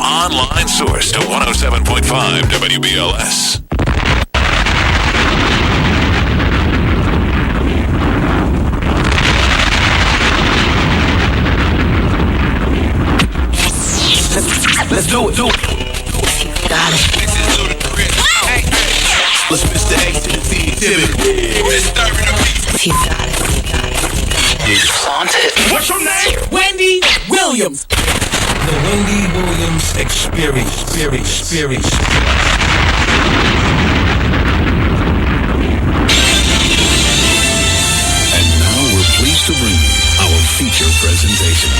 online source to 107.5 WBLS. Let's do it. Got it. Let's Mr. A to the B. He got it. What's your name? Wendy Williams. The Wendy Williams Experience. And now we're pleased to bring you our feature presentation.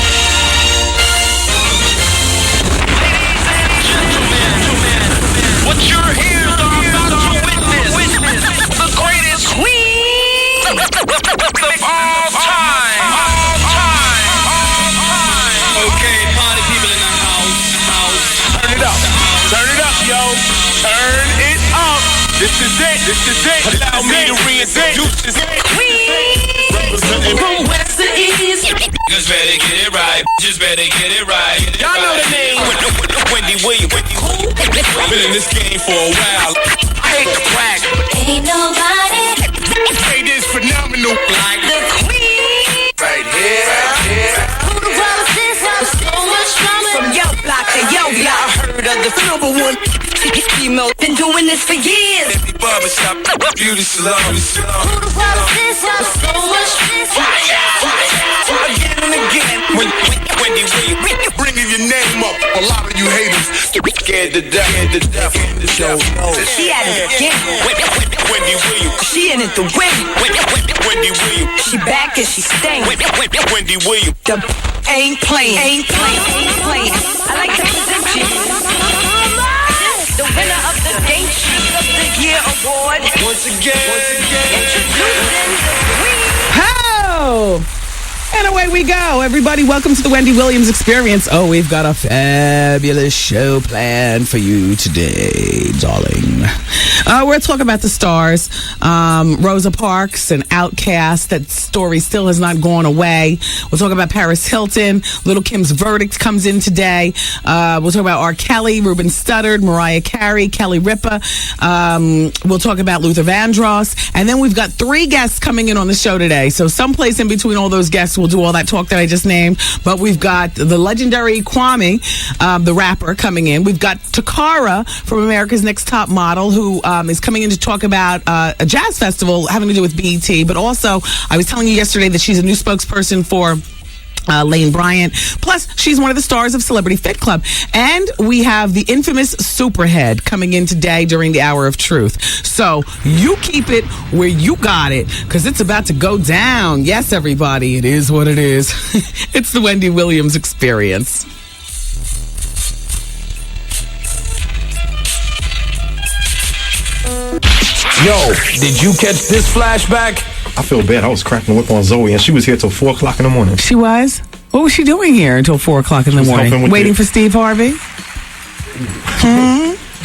What you're here are about to witness the greatest queen of all time. Okay, party people in the house. Turn it up, yo. Turn it up. This is it. Allow me to reintroduce this queen. From west to east. Just better get it right. Y'all know the name. Wendy Williams. Been in this game for a while. I hate to brag, but Ain't nobody it is phenomenal. like the queen. Right here. who was this up so much drama. From yo block to yo block, heard of the number one female. Been doing this for years. Every barbershop, beauty salon. Who was this up so much this Again and again. Wendy Williams. Bringing your name up. A lot of you haters scared to death. She at it again. Wendy Williams. She in it to win. Wendy Williams. She back and she staying. Wendy Williams. The ain't playing. I like to present you the winner of the Game Sheet of the Year Award. Once again. Introducing the queen. Ho! And away we go. Everybody, welcome to the Wendy Williams Experience. Oh, we've got a fabulous show planned for you today, darling. We're talking about the stars. Rosa Parks and Outkast. That story still has not gone away. We'll talk about Paris Hilton. Little Kim's verdict comes in today. We'll talk about R. Kelly, Ruben Studdard, Mariah Carey, Kelly Ripa. We'll talk about Luther Vandross. And then we've got 3 guests coming in on the show today. So someplace in between all those guests, we'll do all that talk that I just named. But we've got the legendary Kwame, the rapper, coming in. We've got Takara from America's Next Top Model, who is coming in to talk about a jazz festival having to do with BET. But also, I was telling you yesterday that she's a new spokesperson for Lane Bryant. Plus, she's one of the stars of Celebrity Fit Club. And we have the infamous Superhead coming in today during the Hour of Truth. So you keep it where you got it, because it's about to go down. Yes, everybody, it is what it is. It's the Wendy Williams Experience. Yo, did you catch this flashback? I feel bad. I was cracking the whip on Zoe, and she was here till 4 o'clock in the morning. She was? What was she doing here until 4 o'clock in the morning? Waiting for Steve Harvey?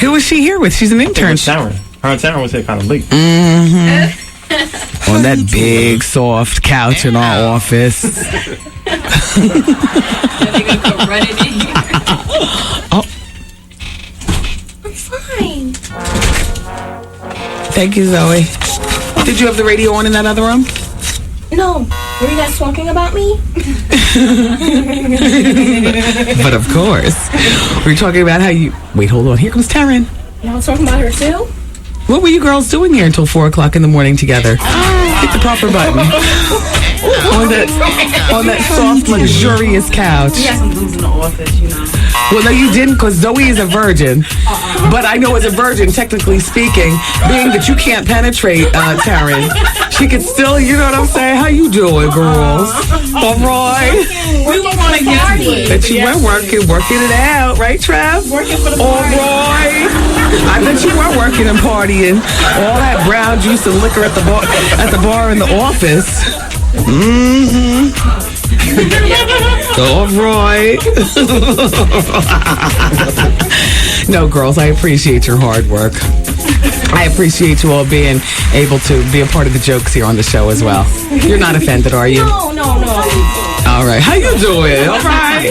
Who was she here with? She's an intern. Taryn. Her and Taryn was here kind of late. On that big, soft couch in our office. Oh. I'm fine. Thank you, Zoe. Did you have the radio on in that other room? No. Were you guys talking about me? But of course. We were talking about how you... Wait, hold on. Here comes Taryn. Y'all talking about her too? What were you girls doing here until 4 o'clock in the morning together? Hit the proper button. on that soft, luxurious couch. We had some dudes in the office, you know. Well, no, you didn't, because Zoe is a virgin. But I know as a virgin, technically speaking, being that you can't penetrate, Taryn, she could still, you know what I'm saying? How you doing, girls? All right. We were going to party. That you were working it out, right, Trav? Working for the All party. right. I bet you were working and partying. All that brown juice and liquor at the bar in the office. All right. No, girls, I appreciate your hard work. I appreciate you all being able to be a part of the jokes here on the show as well. You're not offended, are you? No. All right. How you doing? All right.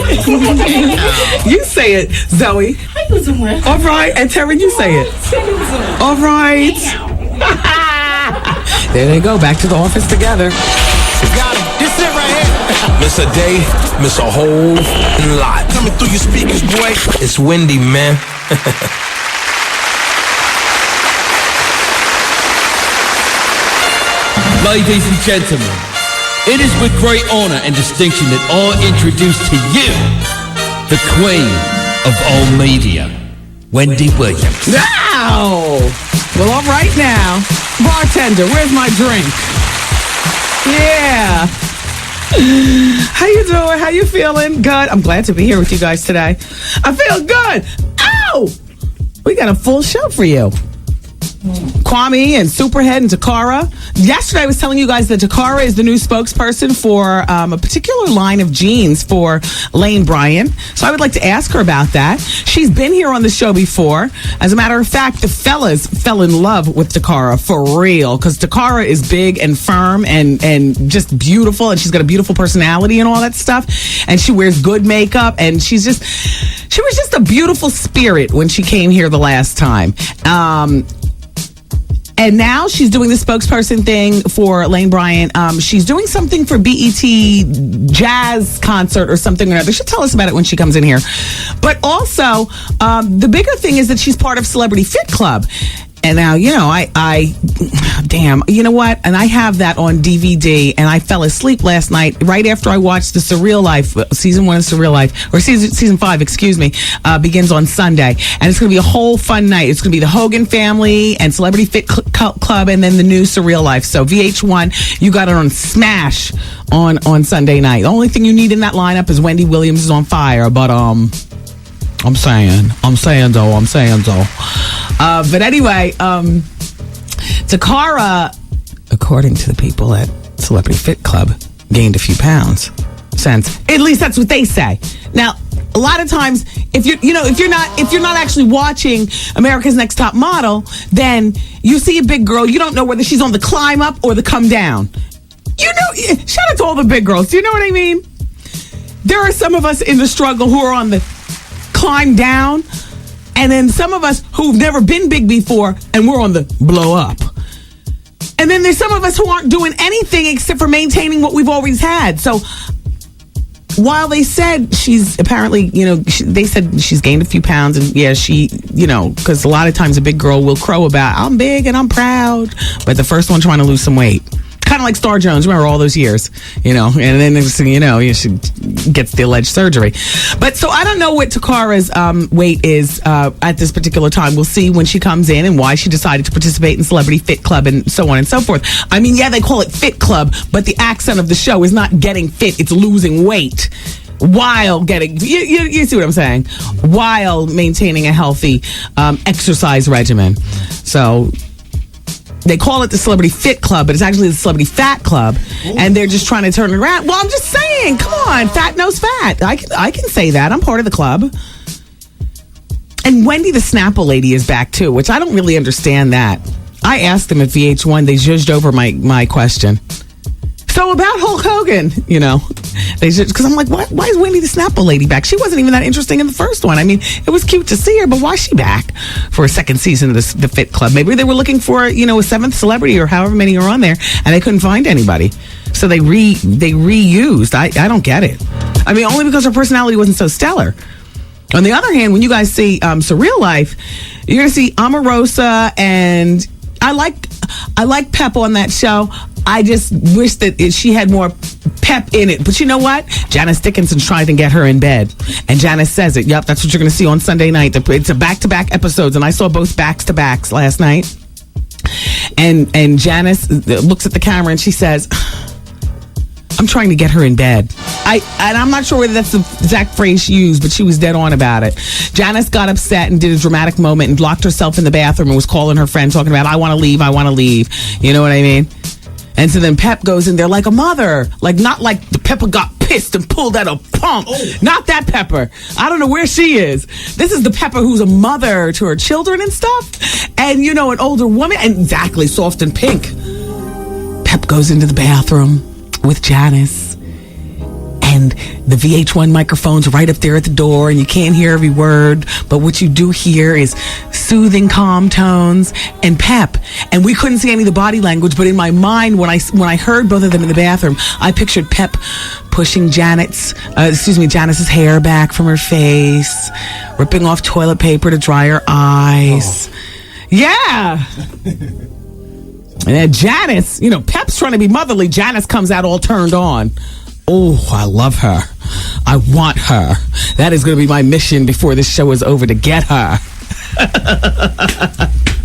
You say it, Zoe. How you doing? All right. And Terry, you say it. All right. There they go. Back to the office together. Got him. This it right here. Miss a day, miss a whole lot. Coming through your speakers, boy. It's Wendy, man. Ladies and gentlemen, it is with great honor and distinction that I introduce to you the queen of all media, Wendy Williams. Now! Well, all right now. Bartender, where's my drink? Yeah. How you doing? How you feeling? Good. I'm glad to be here with you guys today. I feel good. Ow! We got a full show for you. Kwame and Superhead and Takara. Yesterday I was telling you guys that Takara is the new spokesperson for a particular line of jeans for Lane Bryant. So I would like to ask her about that. She's been here on the show before. As a matter of fact, the fellas fell in love with Takara for real, because Takara is big and firm and just beautiful, and she's got a beautiful personality and all that stuff. And she wears good makeup, and she was just a beautiful spirit when she came here the last time. And now she's doing the spokesperson thing for Lane Bryant. She's doing something for BET Jazz concert or something or other. She'll tell us about it when she comes in here. But also, the bigger thing is that she's part of Celebrity Fit Club. And now, you know, damn, you know what? And I have that on DVD, and I fell asleep last night right after I watched the Surreal Life, season 1 of Surreal Life, or season 5, excuse me, begins on Sunday. And it's going to be a whole fun night. It's going to be the Hogan family and Celebrity Fit Club, and then the new Surreal Life. So VH1, you got it on Smash on Sunday night. The only thing you need in that lineup is Wendy Williams is on fire, but I'm saying though. But anyway, Takara, according to the people at Celebrity Fit Club, gained a few pounds since. At least that's what they say. Now, a lot of times, if you're not actually watching America's Next Top Model, then you see a big girl, you don't know whether she's on the climb up or the come down. You know, shout out to all the big girls. Do you know what I mean? There are some of us in the struggle who are on the climb down, and then some of us who've never been big before, and we're on the blow up. And then there's some of us who aren't doing anything except for maintaining what we've always had. So while they said she's apparently, they said she's gained a few pounds, and yeah, she, because a lot of times a big girl will crow about, I'm big and I'm proud, but the first one trying to lose some weight. Kind of like Star Jones, remember all those years, and then next thing you know, she gets the alleged surgery. But so I don't know what Takara's weight is at this particular time. We'll see when she comes in and why she decided to participate in Celebrity Fit Club and so on and so forth. I mean, yeah, they call it Fit Club, but the accent of the show is not getting fit, it's losing weight while getting, you see what I'm saying, while maintaining a healthy exercise regimen. So they call it the Celebrity Fit Club, but it's actually the Celebrity Fat Club. Ooh. And they're just trying to turn it around. Well, I'm just saying, come on, fat knows fat. I can say that. I'm part of the club. And Wendy the Snapple lady is back too, which I don't really understand that. I asked them at VH1, they zhuzhed over my question. So about Hulk Hogan, because I'm like, why is Wendy the Snapple lady back? She wasn't even that interesting in the first one. I mean, it was cute to see her, but why is she back for a second season of the Fit Club? Maybe they were looking for, a seventh celebrity or however many are on there, and they couldn't find anybody. So they reused. I don't get it. I mean, only because her personality wasn't so stellar. On the other hand, when you guys see Surreal Life, you're going to see Omarosa, and I like Pep on that show. I just wish that she had more pep in it. But you know what? Janice Dickinson's trying to get her in bed. And Janice says it. Yep, that's what you're going to see on Sunday night. It's a back-to-back episodes. And I saw both backs-to-backs last night. And Janice looks at the camera and she says, I'm trying to get her in bed. And I'm not sure whether that's the exact phrase she used, but she was dead on about it. Janice got upset and did a dramatic moment and locked herself in the bathroom and was calling her friend, talking about, I want to leave. You know what I mean? And so then Pep goes in there like a mother. Like, not like the Pepper got pissed and pulled out a pump. Oh. Not that Pepper. I don't know where she is. This is the Pepper who's a mother to her children and stuff. And, an older woman. And exactly, soft and pink. Pep goes into the bathroom with Janice. and the VH1 microphone's right up there at the door, and you can't hear every word, but what you do hear is soothing, calm tones and pep. And we couldn't see any of the body language, but in my mind, when I heard both of them in the bathroom, I pictured Pep pushing Janice's hair back from her face, ripping off toilet paper to dry her eyes. Yeah. And then Janice, Pep's trying to be motherly. Janice comes out all turned on. Oh, I love her. I want her. That is going to be my mission before this show is over, to get her.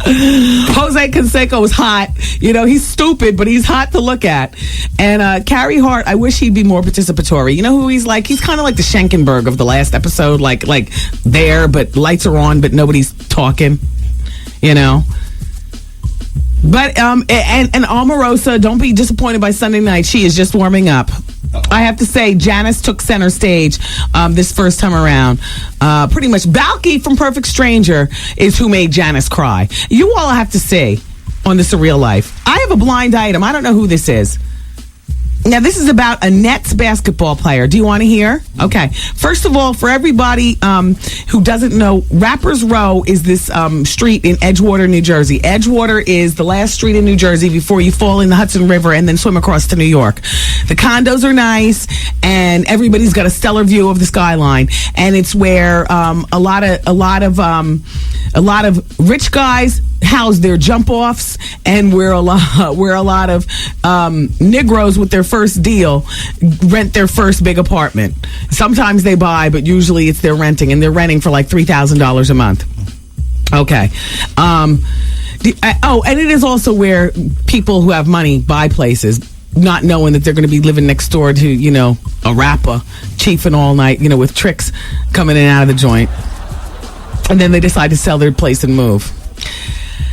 Jose Canseco is hot. He's stupid, but he's hot to look at. And Carrie Hart, I wish he'd be more participatory. You know who he's like? He's kind of like the Schenkenberg of the last episode. Like there, but lights are on, but nobody's talking. But and Omarosa, don't be disappointed by Sunday night. She is just warming up. I have to say, Janice took center stage this first time around. Pretty much, Balky from Perfect Stranger is who made Janice cry. You all have to see on The Surreal Life. I have a blind item. I don't know who this is. Now, this is about a Nets basketball player. Do you want to hear? Okay. First of all, for everybody who doesn't know, Rappers Row is this street in Edgewater, New Jersey. Edgewater is the last street in New Jersey before you fall in the Hudson River and then swim across to New York. The condos are nice, and everybody's got a stellar view of the skyline. And it's where a lot of rich guys house their jump offs, and where a lot of Negroes with their first deal rent their first big apartment. Sometimes they buy, but usually it's they're renting, and they're renting for like $3,000 a month. Okay. And it is also where people who have money buy places, not knowing that they're going to be living next door to, a rapper chiefing all night, with tricks coming in and out of the joint. And then they decide to sell their place and move.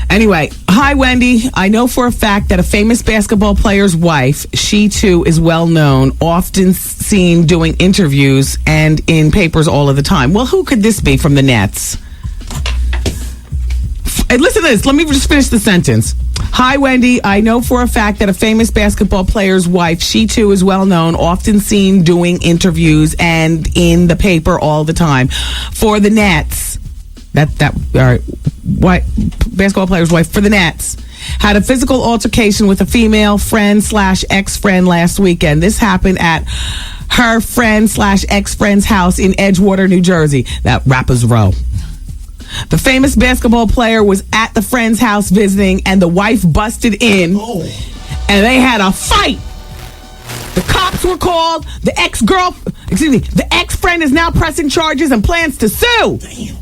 Anyway, hi, Wendy. I know for a fact that a famous basketball player's wife, she too is well known, often seen doing interviews and in papers all of the time. Well, who could this be from the Nets? And listen to this. Let me just finish the sentence. Hi, Wendy. I know for a fact that a famous basketball player's wife, she too is well known, often seen doing interviews and in the paper all the time. For the Nets. All right. Basketball player's wife for the Nets had a physical altercation with a female friend/ex-friend last weekend. This happened at her friend/ex-friend's house in Edgewater, New Jersey. That Rappers Row. The famous basketball player was at the friend's house visiting, and the wife busted in, and they had a fight. The cops were called. The ex-friend is now pressing charges and plans to sue. Damn.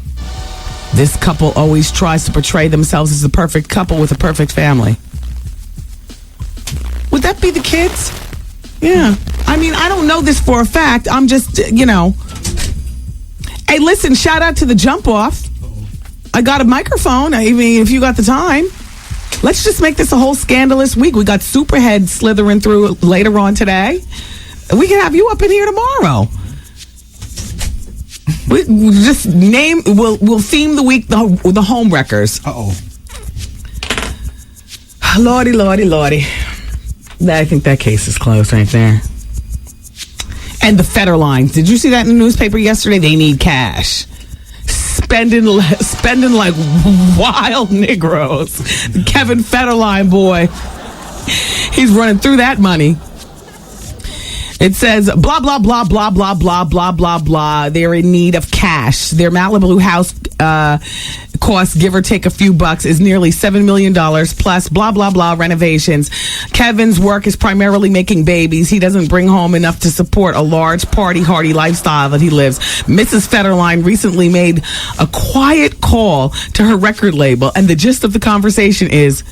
This couple always tries to portray themselves as the perfect couple with a perfect family. Would that be the kids? Yeah. I mean, I don't know this for a fact. I'm just, Hey, listen, shout out to the jump off. I got a microphone. I mean, if you got the time. Let's just make this a whole scandalous week. We got Superhead slithering through later on today. We can have you up in here tomorrow. We'll just we'll theme the week the home wreckers. Lordy. I think that case is closed right there. And the Federline. Did you see that in the newspaper yesterday? They need cash. Spending like wild Negroes. Kevin Federline, boy. He's running through that money. It says, blah, blah, blah, blah, blah, blah, blah, blah, blah. They're in need of cash. Their Malibu house cost, give or take a few bucks, is nearly $7 million, plus blah, blah, blah renovations. Kevin's work is primarily making babies. He doesn't bring home enough to support a large party-hardy lifestyle that he lives. Mrs. Federline recently made a quiet call to her record label, and the gist of the conversation is,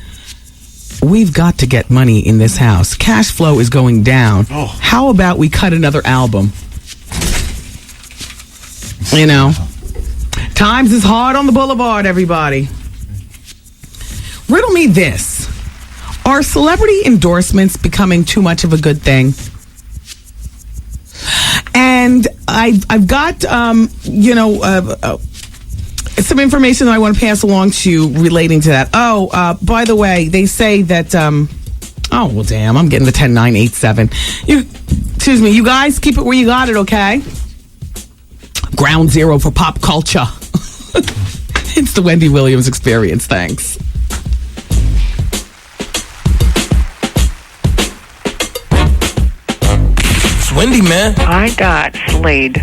we've got to get money in this house. Cash flow is going down. How about we cut another album? Times is hard on the boulevard, everybody. Riddle me this. Are celebrity endorsements becoming too much of a good thing? And I've got, some information that I want to pass along to you relating to that. By the way, they say that, I'm getting the 10987. Excuse me, you guys, keep it where you got it, okay? Ground zero for pop culture. It's the Wendy Williams Experience. Thanks. It's Wendy, man. I got slayed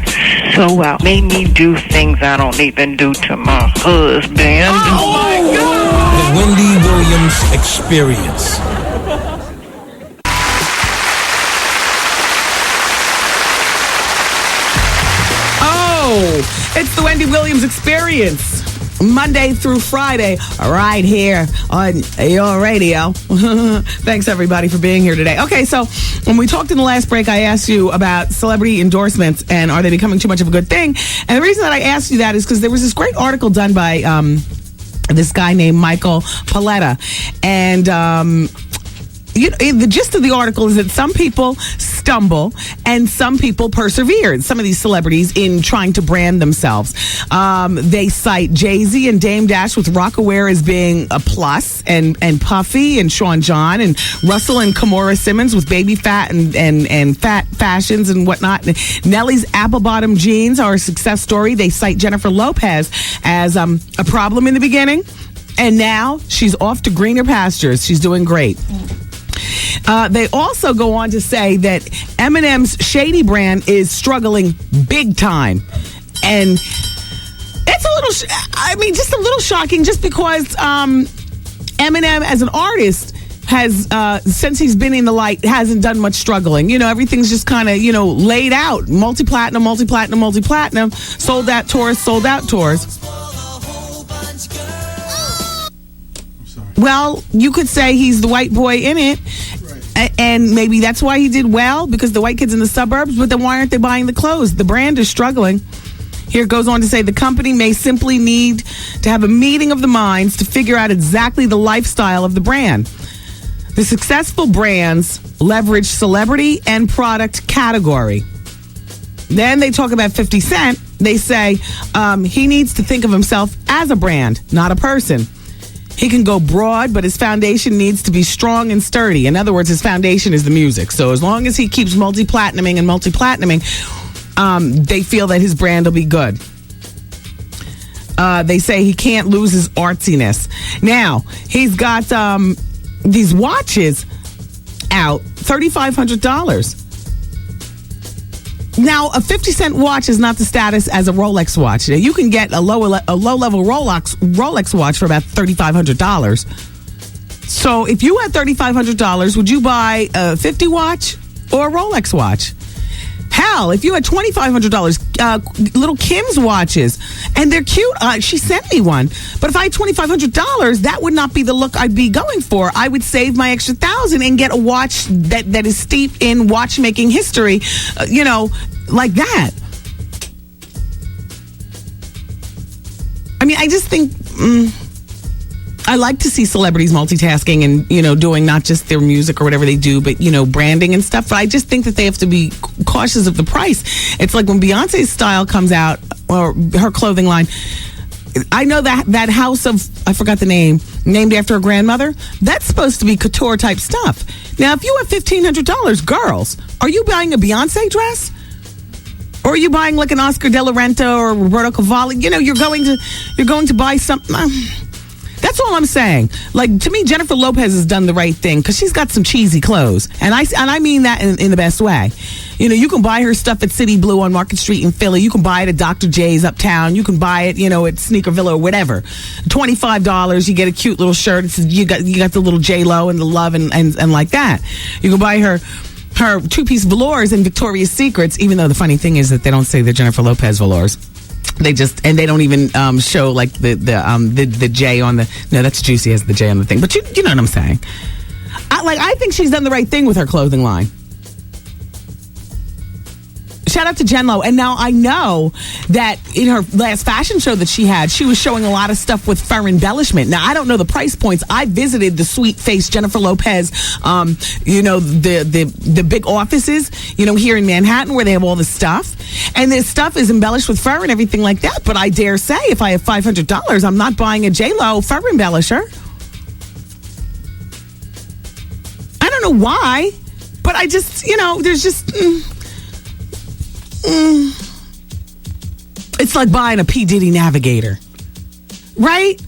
so well. Made me do things I don't even do to my husband. Oh my God! The Wendy Williams Experience. It's the Wendy Williams Experience. Monday through Friday, right here on your radio. Thanks, everybody, for being here today. Okay, so when we talked in the last break, I asked you about celebrity endorsements and are they becoming too much of a good thing? And the reason that I asked you that is because there was this great article done by this guy named Michael Paletta. And the gist of the article is that some people stumble and some people persevere. Some of these celebrities in trying to brand themselves. They cite Jay-Z and Dame Dash with Rockaware as being a plus, and Puffy and Sean John and Russell and Kimora Simmons with baby fat and fat fashions and whatnot. Nelly's apple bottom jeans are a success story. They cite Jennifer Lopez as a problem in the beginning, and now she's off to greener pastures. She's doing great. They also go on to say that Eminem's Shady brand is struggling big time. And it's a little, just a little shocking just because Eminem as an artist has, since he's been in the light, hasn't done much struggling. Everything's just kind of, laid out. Multi-platinum, sold out tours. Well, you could say he's the white boy in it. And maybe that's why he did well, because the white kids in the suburbs, but then why aren't they buying the clothes? The brand is struggling. Here it goes on to say the company may simply need to have a meeting of the minds to figure out exactly the lifestyle of the brand. The successful brands leverage celebrity and product category. Then they talk about 50 Cent. They say he needs to think of himself as a brand, not a person. He can go broad, but his foundation needs to be strong and sturdy. In other words, his foundation is the music. So as long as he keeps multi-platinuming, they feel that his brand will be good. They say he can't lose his artsiness. Now, he's got these watches out, $3,500. Now, a 50 Cent watch is not the status as a Rolex watch. You can get a low-level Rolex watch for about $3,500. So if you had $3,500, would you buy a 50 watch or a Rolex watch? Hell, if you had $2,500, little Kim's watches, and they're cute. She sent me one. But if I had $2,500, that would not be the look I'd be going for. I would save my extra $1,000 and get a watch that is steeped in watchmaking history, like that. I just think I like to see celebrities multitasking and, doing not just their music or whatever they do, but, branding and stuff. But I just think that they have to be cautious of the price. It's like when Beyonce's style comes out, or her clothing line, I know that house of, I forgot the name, named after her grandmother, that's supposed to be couture type stuff. Now, if you have $1,500, girls, are you buying a Beyonce dress? Or are you buying like an Oscar De La Renta or Roberto Cavalli? You're going to buy something. That's all I'm saying. Like, to me, Jennifer Lopez has done the right thing because she's got some cheesy clothes. And I mean that in the best way. You can buy her stuff at City Blue on Market Street in Philly. You can buy it at Dr. J's uptown. You can buy it, at Sneaker Villa or whatever. $25, you get a cute little shirt. You got the little J-Lo and the love and like that. You can buy her two-piece velours in Victoria's Secrets, even though the funny thing is that they don't say they're Jennifer Lopez velours. They don't even show like the J on the, no, that's Juicy has the J on the thing, but you know what I'm saying. I think she's done the right thing with her clothing line. Shout out to Jen Lo. And now I know that in her last fashion show that she had, she was showing a lot of stuff with fur embellishment. Now, I don't know the price points. I visited the sweet face Jennifer Lopez, the big offices, here in Manhattan where they have all this stuff. And this stuff is embellished with fur and everything like that. But I dare say if I have $500, I'm not buying a J-Lo fur embellisher. I don't know why. But I just, there's just... It's like buying a P. Diddy Navigator. Right?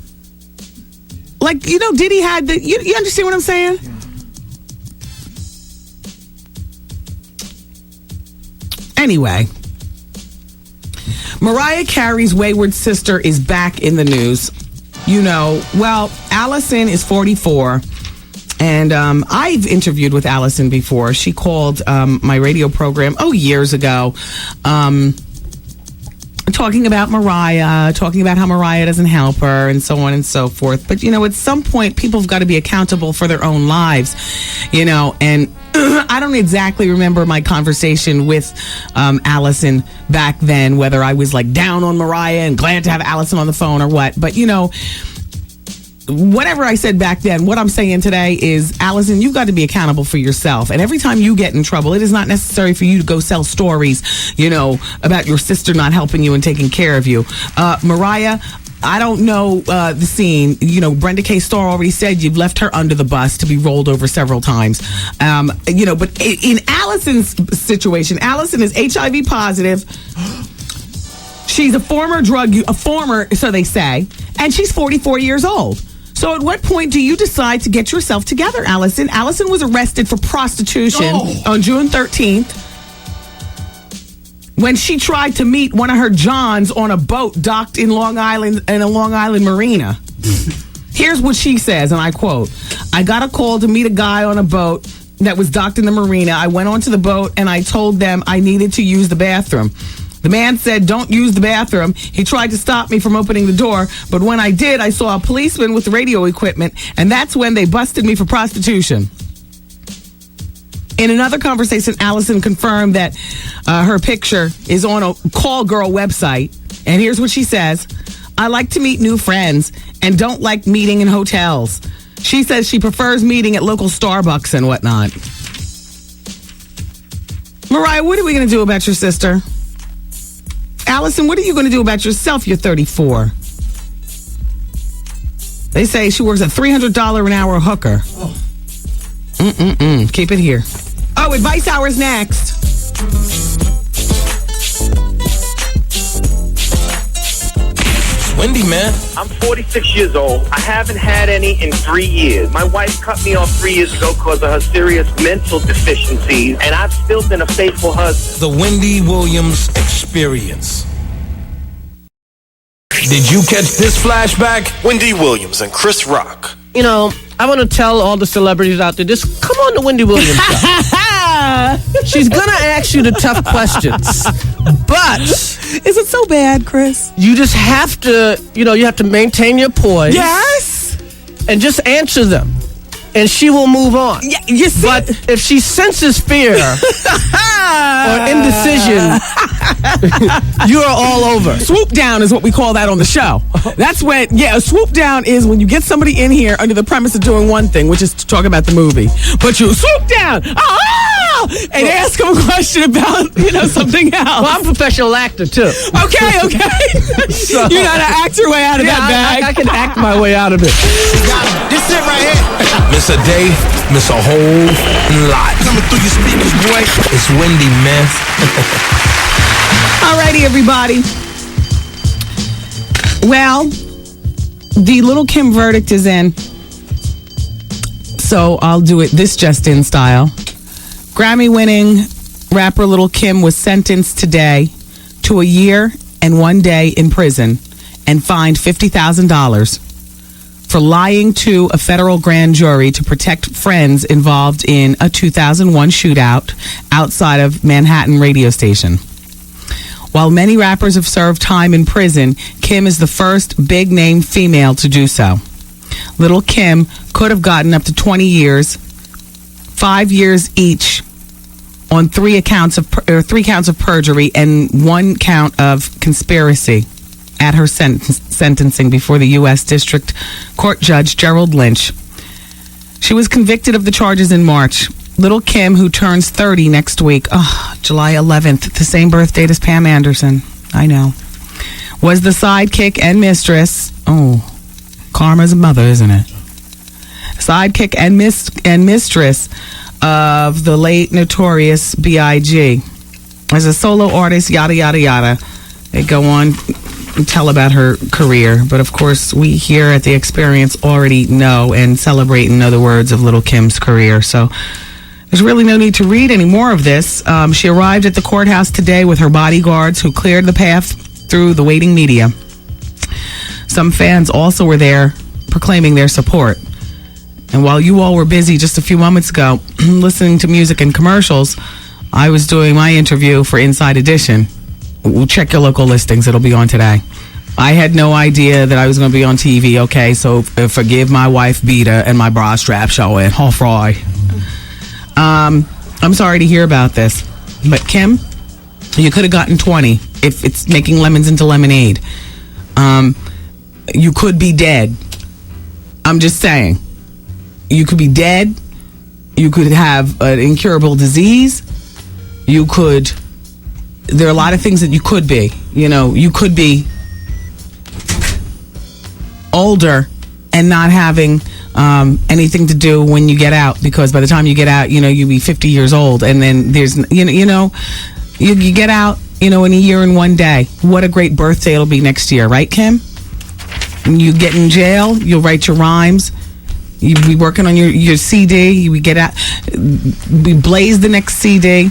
Like, Diddy had the... You understand what I'm saying? Anyway, Mariah Carey's wayward sister is back in the news. Allison is 44, and I've interviewed with Allison before. She called my radio program, years ago, talking about Mariah, talking about how Mariah doesn't help her, and so on and so forth. But, at some point, people have got to be accountable for their own lives, and I don't exactly remember my conversation with Allison back then, whether I was like down on Mariah and glad to have Allison on the phone or what. But, whatever I said back then, what I'm saying today is, Allison, you've got to be accountable for yourself. And every time you get in trouble, it is not necessary for you to go sell stories, about your sister not helping you and taking care of you. Mariah, I don't know the scene. Brenda K. Starr already said you've left her under the bus to be rolled over several times. But in Allison's situation, Allison is HIV positive. She's a former so they say, and she's 44 years old. So at what point do you decide to get yourself together, Allison? Allison was arrested for prostitution on June 13th. When she tried to meet one of her Johns on a boat docked in a Long Island marina. Here's what she says, and I quote, "I got a call to meet a guy on a boat that was docked in the marina. I went onto the boat and I told them I needed to use the bathroom. The man said, 'Don't use the bathroom.' He tried to stop me from opening the door, but when I did, I saw a policeman with radio equipment, and that's when they busted me for prostitution." In another conversation, Allison confirmed that her picture is on a Call Girl website. And here's what she says: "I like to meet new friends and don't like meeting in hotels." She says she prefers meeting at local Starbucks and whatnot. Mariah, what are we going to do about your sister? Allison, what are you going to do about yourself? You're 34. They say she works a $300 an hour hooker. Keep it here. Oh, Advice Hour's next. Wendy, man. I'm 46 years old. I haven't had any in 3 years. My wife cut me off 3 years ago because of her serious mental deficiencies, and I've still been a faithful husband. The Wendy Williams Experience. Did you catch this flashback? Wendy Williams and Chris Rock. I want to tell all the celebrities out there, just come on to Wendy Williams show. She's going to ask you the tough questions. But is it so bad, Chris? You just have to, you have to maintain your poise. Yes. And just answer them. And she will move on. Yeah, you see? But if she senses fear or indecision, you are all over. Swoop down is what we call that on the show. That's when, a swoop down is when you get somebody in here under the premise of doing one thing, which is to talk about the movie. But you swoop down and ask them a question about, something else. Well, I'm a professional actor, too. Okay. So, you know how to act your way out of that bag. I can act my way out of it. This it right here. Miss a day, miss a whole lot. Coming through your speakers, boy. It's Wendy, man. Alrighty, everybody. Well, the Little Kim verdict is in. So I'll do it this just in style. Grammy-winning rapper Little Kim was sentenced today to a year and 1 day in prison and fined $50,000 for lying to a federal grand jury to protect friends involved in a 2001 shootout outside of Manhattan radio station. While many rappers have served time in prison, Kim is the first big-name female to do so. Little Kim could have gotten up to 20 years, 5 years each, on three counts of perjury and 1 count of conspiracy at her sentencing before the U.S. District Court Judge Gerald Lynch. She was convicted of the charges in March. Little Kim, who turns 30 next week, July 11th, the same birth date as Pam Anderson, I know, was the sidekick and mistress. Karma's a mother, isn't it? Sidekick and mistress of the late notorious B.I.G. As a solo artist, yada, yada, yada. They go on and tell about her career. But, of course, we here at The Experience already know and celebrate and know the words of Little Kim's career. So there's really no need to read any more of this. She arrived at the courthouse today with her bodyguards who cleared the path through the waiting media. Some fans also were there proclaiming their support. And while you all were busy just a few moments ago listening to music and commercials, I was doing my interview for Inside Edition. We'll check your local listings. It'll be on today. I had no idea that I was going to be on TV, okay? So forgive my wife, Beta, and my bra strap showing. Oh, fry. I'm sorry to hear about this. But, Kim, you could have gotten 20 if it's making lemons into lemonade. You could be dead. I'm just saying. You could be dead. You could have an incurable disease. You could... There are a lot of things that you could be. You know, you could be older and not having anything to do when you get out, because by the time you get out, you know, you'll be 50 years old, and then there's, you get out, in a year and 1 day. What a great birthday it'll be next year, right, Kim? When you get in jail, you'll write your rhymes. You'll be working on your CD. You get out, we blaze the next CD.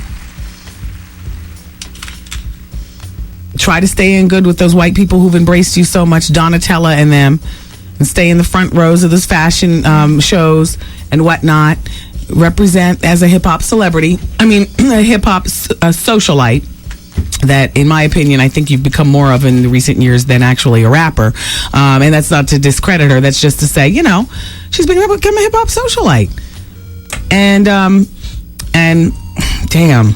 Try to stay in good with those white people who've embraced you so much, Donatella and them, and stay in the front rows of those fashion shows and whatnot. Represent as a hip-hop celebrity. I mean, a hip-hop socialite that, in my opinion, I think you've become more of in the recent years than actually a rapper. And that's not to discredit her. That's just to say, she's become a hip-hop socialite. And damn.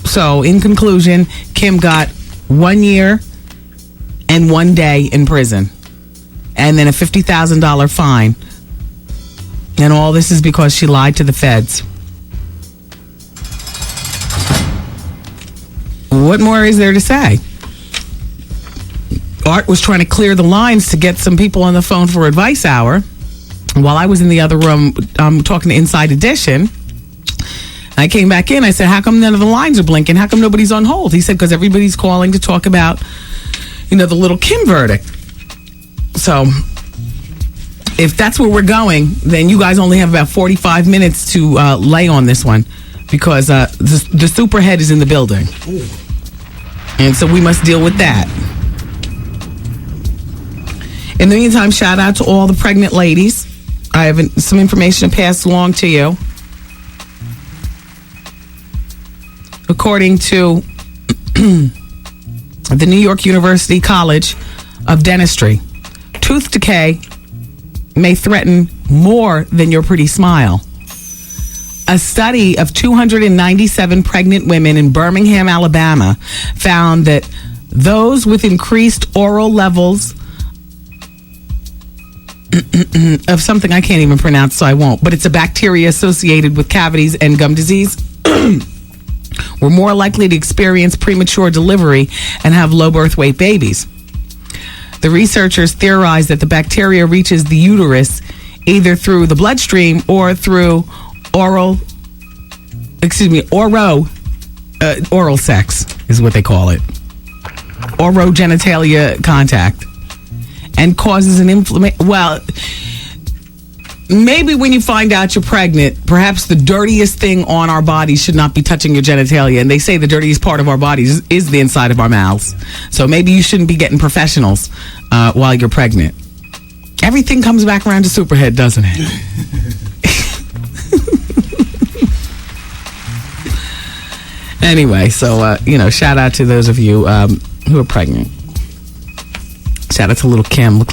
So, in conclusion, Kim got 1 year and 1 day in prison. And then a $50,000 fine. And all this is because she lied to the feds. What more is there to say? Art was trying to clear the lines to get some people on the phone for Advice Hour. While I was in the other room talking to Inside Edition, I came back in. I said, how come none of the lines are blinking? How come nobody's on hold? He said, because everybody's calling to talk about, the Little Kim verdict. So, if that's where we're going, then you guys only have about 45 minutes to lay on this one, because the superhead is in the building. Ooh. And so we must deal with that. In the meantime, shout out to all the pregnant ladies. I have some information to pass along to you. According to the New York University College of Dentistry, tooth decay may threaten more than your pretty smile. A study of 297 pregnant women in Birmingham, Alabama, found that those with increased oral levels of something I can't even pronounce, so I won't, but it's a bacteria associated with cavities and gum disease, were more likely to experience premature delivery and have low birth weight babies. The researchers theorized that the bacteria reaches the uterus either through the bloodstream or through oral sex is what they call it. Orogenitalia contact. And causes an inflammation. Well, maybe when you find out you're pregnant, perhaps the dirtiest thing on our bodies should not be touching your genitalia. And they say the dirtiest part of our bodies is the inside of our mouths. So maybe you shouldn't be getting professionals while you're pregnant. Everything comes back around to Superhead, doesn't it? Anyway, so, shout out to those of you who are pregnant. Shout out to Little Kim. Looks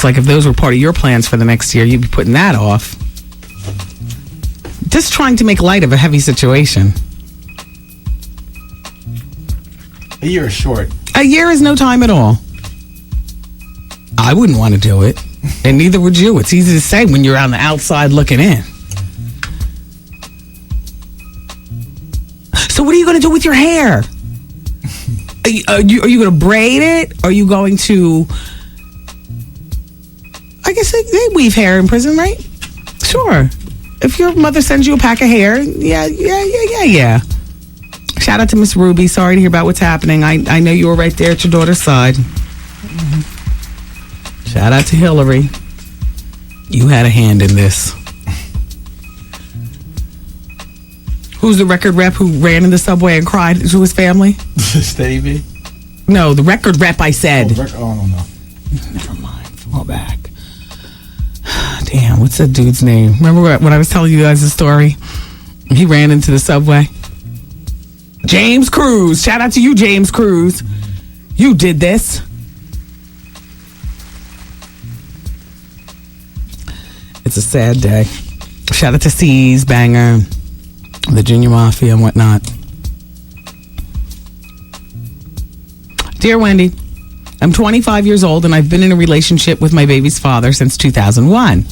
like if those were part of your plans for the next year, you'd be putting that off. Just trying to make light of a heavy situation. A year is short. A year is no time at all. I wouldn't want to do it, and neither would you. It's easy to say when you're on the outside looking in. So what are you going to do with your hair? Are you going to braid it? Are you going to... I guess they weave hair in prison, right? Sure. If your mother sends you a pack of hair, yeah. Shout out to Miss Ruby. Sorry to hear about what's happening. I know you were right there at your daughter's side. Shout out to Hillary. You had a hand in this. Who's the record rep who ran in the subway and cried to his family? Stevie? No, the record rep, I said. I don't know. Never mind. Fall back. Damn, what's that dude's name? Remember when I was telling you guys the story? He ran into the subway. James Cruz. Shout out to you, James Cruz. You did this. It's a sad day. Shout out to C's, Banger, the Junior Mafia and whatnot. Dear Wendy, I'm 25 years old and I've been in a relationship with my baby's father since 2001.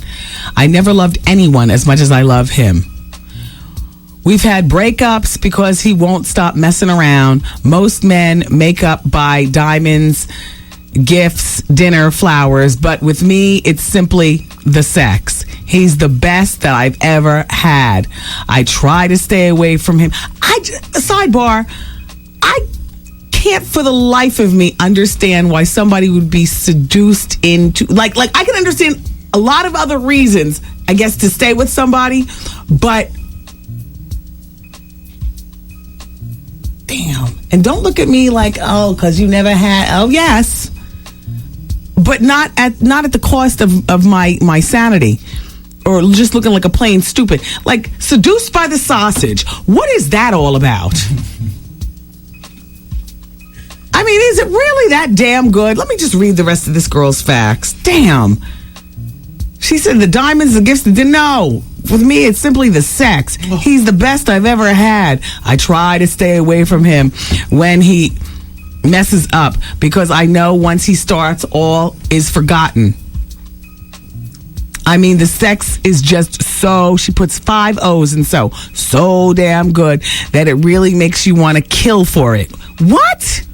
I never loved anyone as much as I love him. We've had breakups because he won't stop messing around. Most men make up by diamonds, gifts, dinner, flowers, but with me, it's simply the sex. He's the best that I've ever had. I try to stay away from him. Sidebar, I can't for the life of me understand why somebody would be seduced into, like I can understand a lot of other reasons, I guess, to stay with somebody, but damn. And don't look at me like, oh, because you never had, oh, yes. But not at the cost of my sanity. Or just looking like a plain stupid. Like, seduced by the sausage. What is that all about? I mean, is it really that damn good? Let me just read the rest of this girl's facts. Damn. She said the diamonds, the gifts, no. With me, it's simply the sex. He's the best I've ever had. I try to stay away from him when he messes up because I know once he starts, all is forgotten. I mean, the sex is just so, she puts 5 O's in so damn good that it really makes you want to kill for it. What?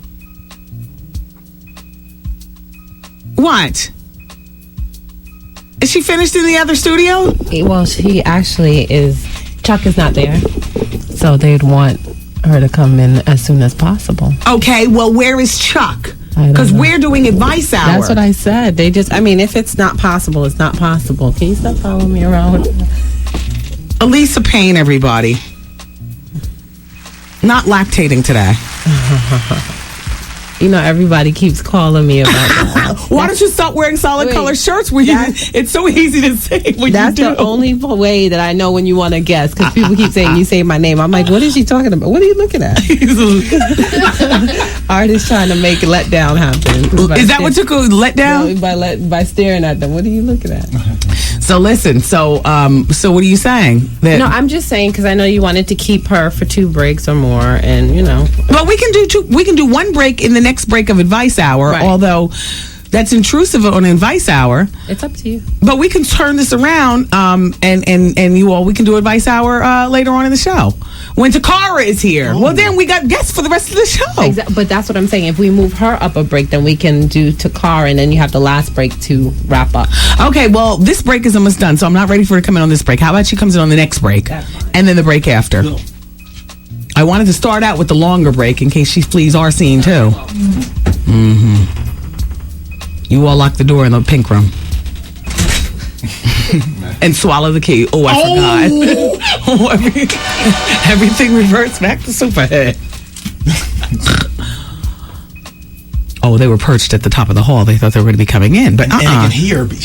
What? Is she finished in the other studio? Well, she actually is. Chuck is not there, so they'd want her to come in as soon as possible. Okay, well, where is Chuck? Because we're doing advice hour. That's what I said. They just, I mean, if it's not possible, it's not possible. Can you stop following me around? Elisa Payne, everybody. Not lactating today. You know, everybody keeps calling me about that. Why don't you stop wearing solid color shirts? It's so easy to say what that's you do. The only way that I know when you want to guess, because people keep saying you say my name. I'm like, what is she talking about? What are you looking at? Artists trying to make let down happen. Is that what you call let down? No, by staring at them. What are you looking at? So listen. So what are you saying? No, I'm just saying because I know you wanted to keep her for 2 breaks or more, and you know. Well, we can do 2. We can do 1 break in the next break of advice hour. Right. Although that's intrusive on advice hour. It's up to you. But we can turn this around, and you all, we can do advice hour later on in the show when Takara is here. Oh. Well, then we got guests for the rest of the show. Exactly. But that's what I'm saying. If we move her up a break, then we can do Takara, and then you have the last break to wrap up. Okay. Well, this break is almost done, so I'm not ready for her to come in on this break. How about she comes in on the next break, and then the break after? No. I wanted to start out with the longer break in case she flees our scene too. Mm-hmm. You all lock the door in the pink room. And swallow the key. Oh, I forgot. Everything reverts back to Superhead. Oh, they were perched at the top of the hall. They thought they were going to be coming in. But and can hear me.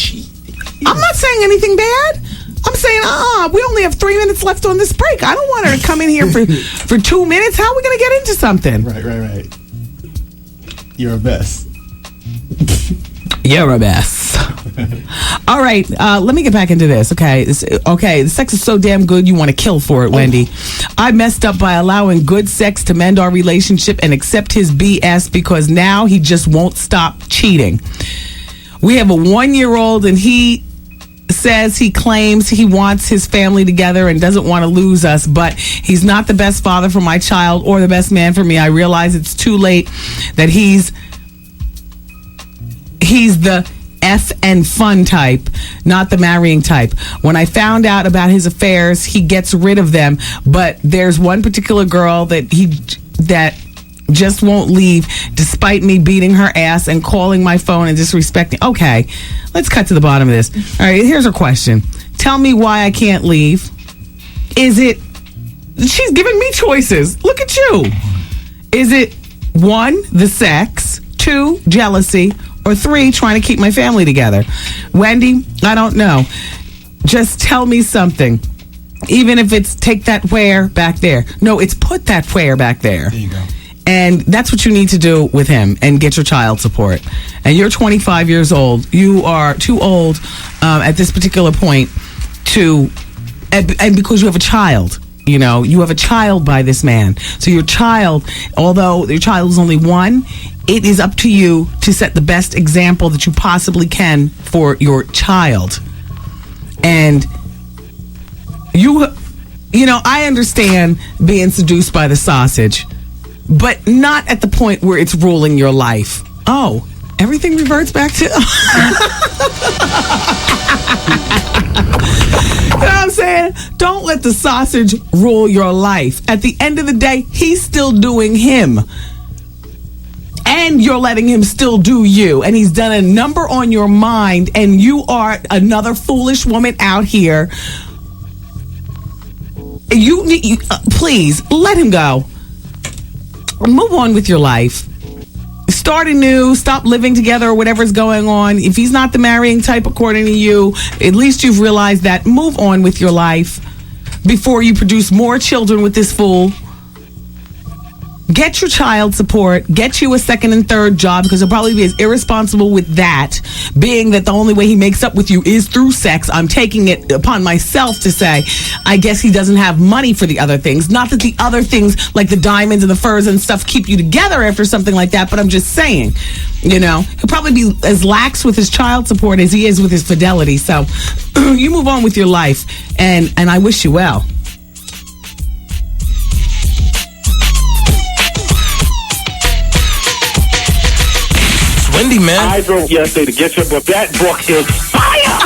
I'm not saying anything bad. I'm saying, we only have 3 minutes left on this break. I don't want her to come in here for 2 minutes. How are we going to get into something? Right. You're a mess. You're a mess. All right, let me get back into this. Okay, the sex is so damn good you want to kill for it, Wendy. I messed up by allowing good sex to mend our relationship and accept his BS because now he just won't stop cheating. We have a 1-year-old and he says he claims he wants his family together and doesn't want to lose us, but he's not the best father for my child or the best man for me. I realize it's too late, that he's the F and fun type, not the marrying type. When I found out about his affairs, he gets rid of them. But there's one particular girl that just won't leave despite me beating her ass and calling my phone and disrespecting. Okay, let's cut to the bottom of this. All right, here's her question. Tell me why I can't leave. Is it... She's giving me choices. Look at you. Is it 1, the sex, 2, jealousy, or 3, trying to keep my family together? Wendy, I don't know. Just tell me something. Even if it's take that where back there. No, it's put that where back there. There you go. And that's what you need to do with him and get your child support. And you're 25 years old. You are too old at this particular point to, and because you have a child, you know, you have a child by this man. So your child, although your child is only 1, it is up to you to set the best example that you possibly can for your child. And you know, I understand being seduced by the sausage, but not at the point where it's ruling your life. Oh, everything reverts back to... You know what I'm saying? Don't let the sausage rule your life. At the end of the day, he's still doing him. And you're letting him still do you. And he's done a number on your mind, and you are another foolish woman out here. Please, let him go. Move on with your life. Start anew. Stop living together or whatever's going on. If he's not the marrying type according to you, at least you've realized that. Move on with your life before you produce more children with this fool. Get your child support. Get you a second and third job, because he'll probably be as irresponsible with that, being that the only way he makes up with you is through sex. I'm taking it upon myself to say, I guess he doesn't have money for the other things. Not that the other things, like the diamonds and the furs and stuff, keep you together after something like that, but I'm just saying, you know, he'll probably be as lax with his child support as he is with his fidelity. So you move on with your life, and I wish you well. Wendy, man. I drove yesterday to get you, but that book is fire!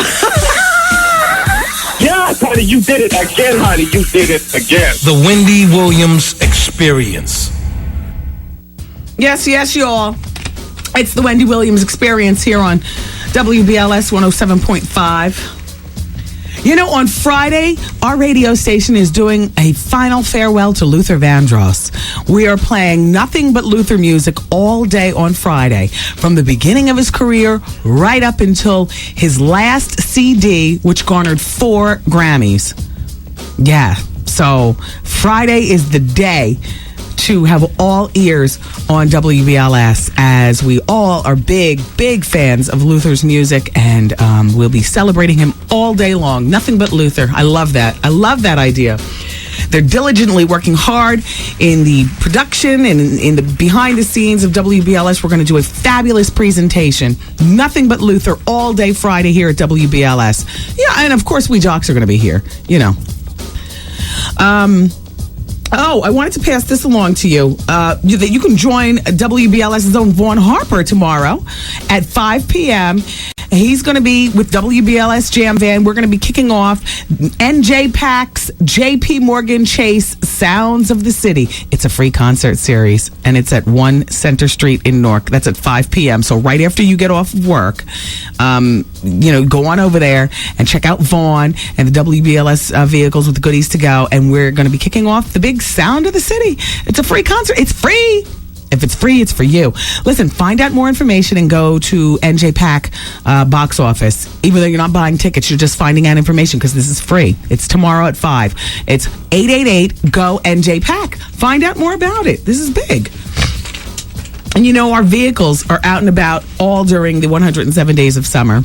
Yes, honey, you did it again, honey. You did it again. The Wendy Williams Experience. Yes, y'all. It's the Wendy Williams Experience here on WBLS 107.5. You know, on Friday, our radio station is doing a final farewell to Luther Vandross. We are playing nothing but Luther music all day on Friday, from the beginning of his career right up until his last CD, which garnered 4 Grammys. Yeah, so Friday is the day to have all ears on WBLS, as we all are big fans of Luther's music, and we'll be celebrating him all day long. Nothing but Luther. I love that. I love that idea. They're diligently working hard in the production and in the behind the scenes of WBLS. We're going to do a fabulous presentation. Nothing but Luther all day Friday here at WBLS. Yeah, and of course we jocks are going to be here, you know. Oh, I wanted to pass this along to you, that you can join WBLS's own Vaughn Harper tomorrow at 5 p.m. He's going to be with WBLS Jam Van. We're going to be kicking off NJ Pack's JP Morgan Chase Sounds of the City. It's a free concert series, and it's at 1 Center Street in Newark. That's at 5 p.m. So right after you get off of work, you know, go on over there and check out Vaughn and the WBLS vehicles with the goodies to go. And we're going to be kicking off the big Sound of the City. It's a free concert. It's free. If it's free, it's for you. Listen, find out more information and go to NJ Pack box office. Even though you're not buying tickets, you're just finding out information, because this is free. It's tomorrow at 5. It's 888-GO-NJ-PACK. Find out more about it. This is big. And you know, our vehicles are out and about all during the 107 days of summer.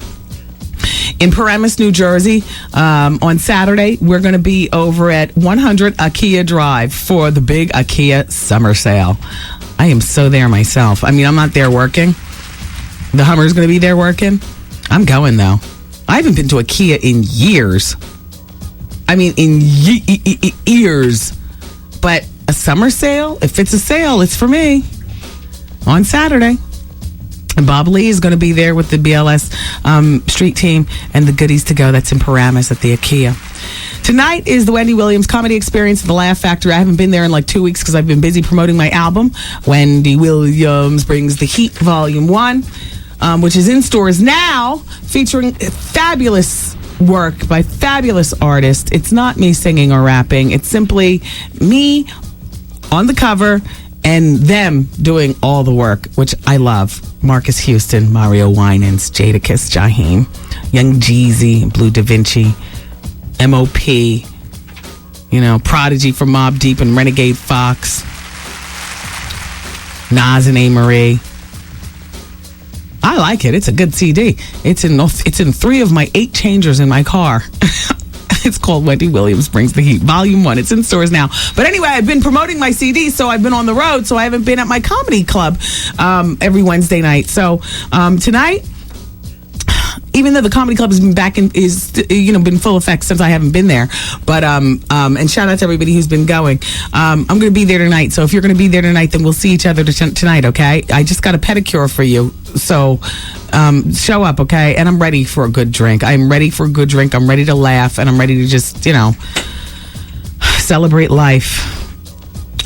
In Paramus, New Jersey, on Saturday, we're going to be over at 100 IKEA Drive for the big IKEA summer sale. I am so there myself. I mean, I'm not there working. The Hummer's going to be there working. I'm going, though. I haven't been to IKEA in years. I mean, in years. But a summer sale, if it's a sale, it's for me. On Saturday. And Bob Lee is going to be there with the BLS street team and the goodies to go. That's in Paramus at the IKEA. Tonight is the Wendy Williams Comedy Experience at the Laugh Factory. I haven't been there in like 2 weeks because I've been busy promoting my album. Wendy Williams Brings the Heat Volume 1, which is in stores now, featuring fabulous work by fabulous artists. It's not me singing or rapping. It's simply me on the cover and them doing all the work, which I love. Marcus Houston, Mario Winans, Jadakiss, Jaheim, Young Jeezy, Blue Da Vinci, M.O.P., Prodigy from Mobb Deep and Renegade Fox, Nas and A-Marie. I like it. It's a good CD. It's in 3 of my 8 changers in my car. It's called Wendy Williams Brings the Heat, Volume 1. It's in stores now. But anyway, I've been promoting my CD, so I've been on the road, so I haven't been at my comedy club every Wednesday night. So tonight, even though the comedy club has been been full effect since I haven't been there, but and shout out to everybody who's been going. I'm going to be there tonight, so if you're going to be there tonight, then we'll see each other tonight, okay? I just got a pedicure for you, so show up, okay? And I'm ready for a good drink. I'm ready for a good drink. I'm ready to laugh, and I'm ready to just celebrate life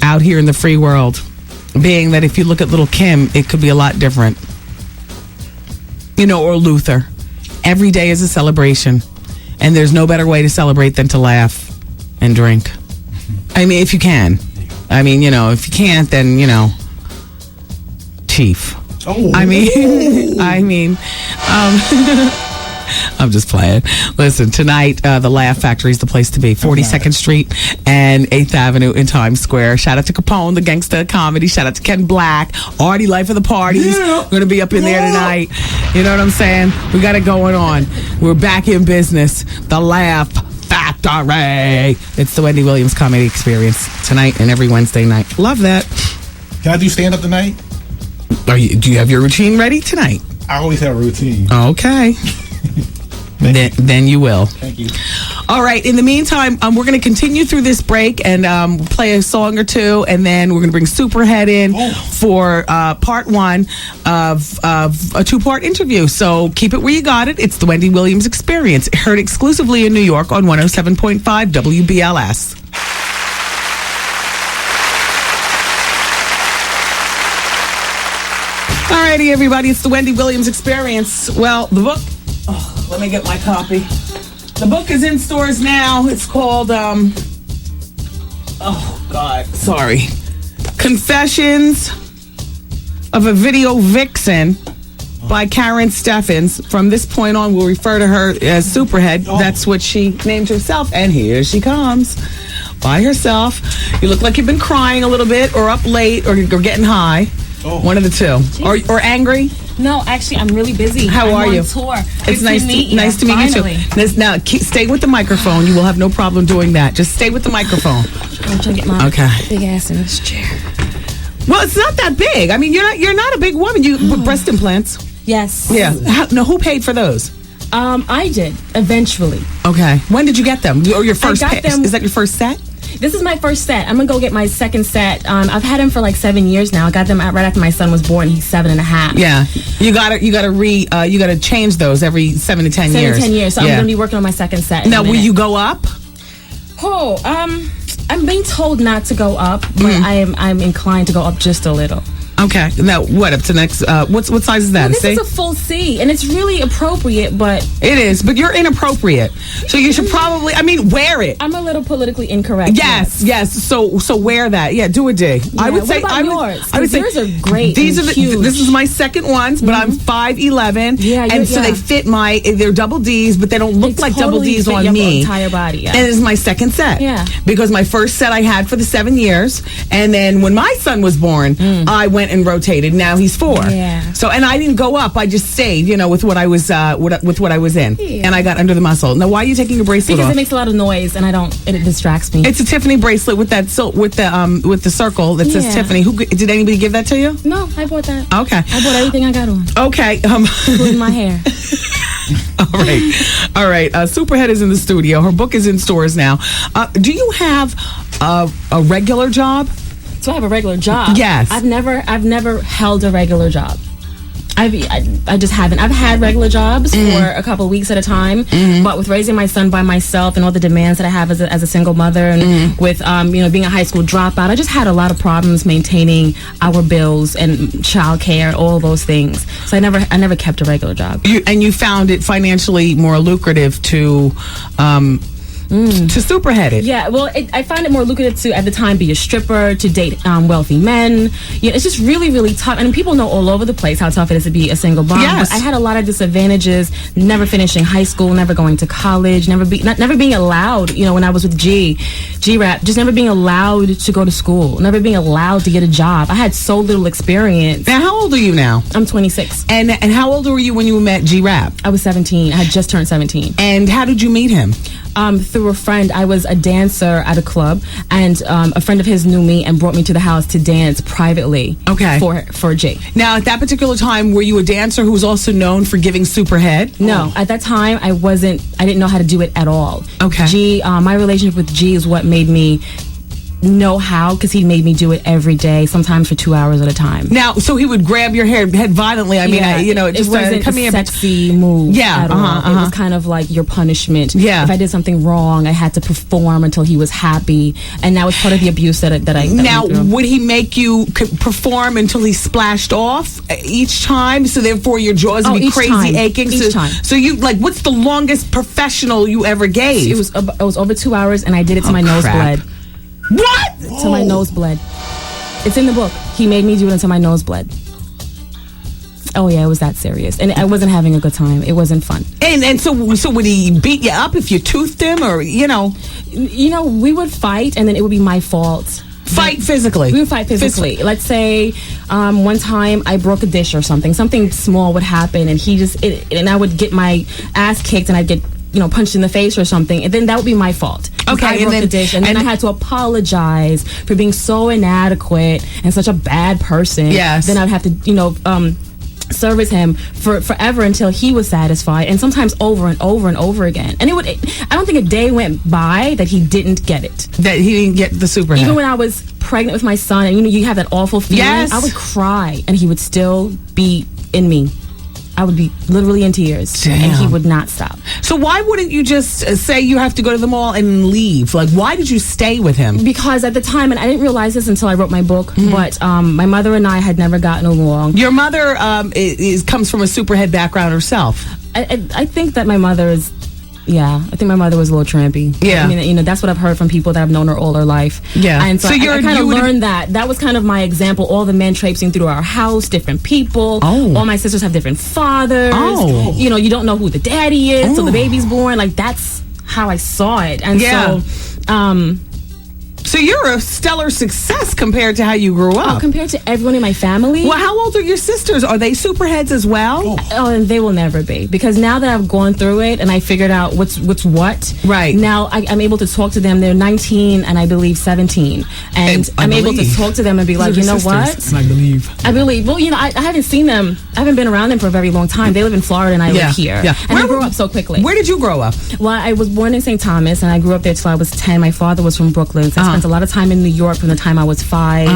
out here in the free world. Being that if you look at Little Kim, it could be a lot different, or Luther. Every day is a celebration, and there's no better way to celebrate than to laugh and drink. I mean, if you can. I mean, if you can't, then, Chief. Oh. I mean, I'm just playing. Listen, tonight, the Laugh Factory is the place to be. 42nd Street and 8th Avenue in Times Square. Shout out to Capone, the gangsta of comedy. Shout out to Ken Black, Artie, Life of the Parties. Yeah. We're going to be up in there tonight. You know what I'm saying? We got it going on. We're back in business. The Laugh Factory. It's the Wendy Williams Comedy Experience tonight and every Wednesday night. Love that. Can I do stand-up tonight? Do you have your routine ready tonight? I always have a routine. Okay. Then you will. Thank you. All right. In the meantime, we're going to continue through this break and play a song or two, and then we're going to bring Superhead in for part 1 of a 2-part interview. So keep it where you got it. It's the Wendy Williams Experience, heard exclusively in New York on 107.5 WBLS. All righty, everybody. It's the Wendy Williams Experience. Well, the book... let me get my copy. The book is in stores now. It's called, Confessions of a Video Vixen by Karen Steffens. From this point on, we'll refer to her as Superhead. That's what she named herself. And here she comes by herself. You look like you've been crying a little bit or up late or getting high. One of the two. Or angry. No, actually, I'm really busy. How are you? On tour. It's nice to meet you too. Now, stay with the microphone. You will have no problem doing that. Just stay with the microphone. I'm trying to get my big ass in this chair. Well, it's not that big. I mean, you're not a big woman. You breast implants. Yes. Yeah. Who paid for those? I did eventually. Okay. When did you get them? Or your first? I got them. Is that your first set? This is my first set. I'm gonna go get my second set. I've had them for like 7 years now. I got them right after my son was born. He's 7.5. Yeah, you gotta change those every 7 to 10 years. 7 to 10 years. So I'm gonna be working on my second set. Now, will you go up? I'm being told not to go up, but I'm inclined to go up just a little. Okay. Now, what up to next? What size is that? Well, this is a full C, and it's really appropriate, but it is. But you're inappropriate, so you should probably. Wear it. I'm a little politically incorrect. Yes. So wear that. Yeah, do a D. Yeah, I would say. Yours? I would say yours are great. These are this is my second ones, but I'm 5'11". Yeah, so they fit they're double Ds, but they don't look like double Ds on me. Entire body. Yeah. And this is my second set. Yeah. Because my first set I had for the 7 years, and then when my son was born, I went and rotated. Now he's 4. Yeah. So, and I didn't go up. I just stayed, with what I was with what I was in, and I got under the muscle. Now, why are you taking your bracelet because off? It makes a lot of noise, and it distracts me. It's a Tiffany bracelet with that with the circle that says Tiffany. Did anybody give that to you? No, I bought that. Okay. I bought everything I got on. Okay. Including my hair. All right. Superhead is in the studio. Her book is in stores now. Do you have a regular job? So I have a regular job. Yes. I've never held a regular job. I just haven't. I've had regular jobs for a couple of weeks at a time, but with raising my son by myself and all the demands that I have as a single mother, and with being a high school dropout, I just had a lot of problems maintaining our bills and childcare, all those things. So I never kept a regular job. You found it financially more lucrative to superhead it. Yeah, well, I found it more lucrative to, at the time, be a stripper, to date wealthy men. It's just really, really tough. And people know all over the place how tough it is to be a single mom. Yes. But I had a lot of disadvantages, never finishing high school, never going to college, never being allowed, when I was with G-Rap, just never being allowed to go to school, never being allowed to get a job. I had so little experience. Now, how old are you now? I'm 26. And how old were you when you met G-Rap? I was 17. I had just turned 17. And how did you meet him? Through a friend. I was a dancer at a club, and a friend of his knew me and brought me to the house to dance privately. Okay. For Jay. Now, at that particular time, were you a dancer who was also known for giving superhead? No, at that time, I didn't know how to do it at all. Okay. My relationship with G is what made me know how, because he made me do it every day, sometimes for 2 hours at a time. Now, so he would grab your head violently. I mean, it just wasn't come a sexy move. At all. It was kind of like your punishment. Yeah. If I did something wrong, I had to perform until he was happy, and that was part of the abuse that I Now, went through. would he make you perform until he splashed off each time? So therefore, your jaws would be crazy aching. Each time. So you what's the longest professional you ever gave? It was over 2 hours, and I did it to my nose bled. What? Till my nose bled. It's in the book. He made me do it until my nose bled. Oh yeah, it was that serious, and I wasn't having a good time. It wasn't fun. And so would he beat you up if you toothed him, or we would fight, and then it would be my fault. Fight physically. We would fight physically. Let's say one time I broke a dish or something. Something small would happen, and and I would get my ass kicked, and I'd get punched in the face or something, and then that would be my fault. Okay, I broke the dish, and then I had to apologize for being so inadequate and such a bad person. Yes. Then I'd have to, service him for forever until he was satisfied, and sometimes over and over and over again. And I don't think a day went by that he didn't get it. That he didn't get the superhead. Even when I was pregnant with my son, and you have that awful feeling. Yes. I would cry, and he would still be in me. I would be literally in tears. Damn. And he would not stop. So why wouldn't you just say you have to go to the mall and leave? Like, why did you stay with him? Because at the time, and I didn't realize this until I wrote my book, but my mother and I had never gotten along. Your mother comes from a superhead background herself. I think that my mother is... Yeah, I think my mother was a little trampy. Yeah. I mean, that's what I've heard from people that have known her all her life. Yeah. And so I kind of learned that. That was kind of my example. All the men traipsing through our house, different people. Oh. All my sisters have different fathers. Oh. You don't know who the daddy is till the baby's born. Like, that's how I saw it. And so you're a stellar success compared to how you grew up. Oh, compared to everyone in my family. Well, how old are your sisters? Are they superheads as well? Oh, and they will never be, because now that I've gone through it and I figured out what's what. Right. Now I'm able to talk to them. They're 19 and I believe 17, and I'm able to talk to them and be like, you know what? I believe. Well, I haven't seen them. I haven't been around them for a very long time. They live in Florida and I live here. Yeah. And I grew up so quickly. Where did you grow up? Well, I was born in St. Thomas, and I grew up there till I was 10. My father was from Brooklyn, so I spent a lot of time in New York from the time I was 5.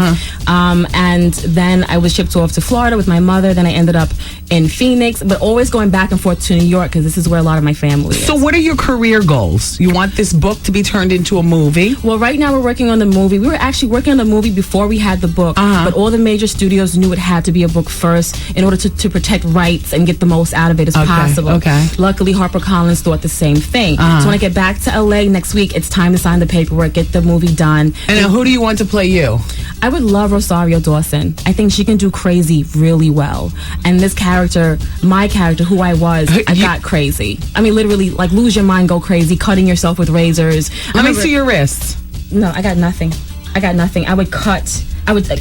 And then I was shipped off to Florida with my mother. Then I ended up in Phoenix, but always going back and forth to New York, because this is where a lot of my family is. So what are your career goals? You want this book to be turned into a movie? Well, right now we're working on the movie. We were actually working on the movie before we had the book, but all the major studios knew it had to be a book first in order to protect rights and get the most out of it as possible. Okay. Luckily, HarperCollins thought the same thing. So when I get back to LA next week, it's time to sign the paperwork, get the movie done. And now who do you want to play you? I would love Rosario Dawson. I think she can do crazy really well. And this character, my character, who I was, I got crazy. I mean, literally, like, lose your mind, go crazy, cutting yourself with razors. Let me see your wrists. No, I got nothing. I would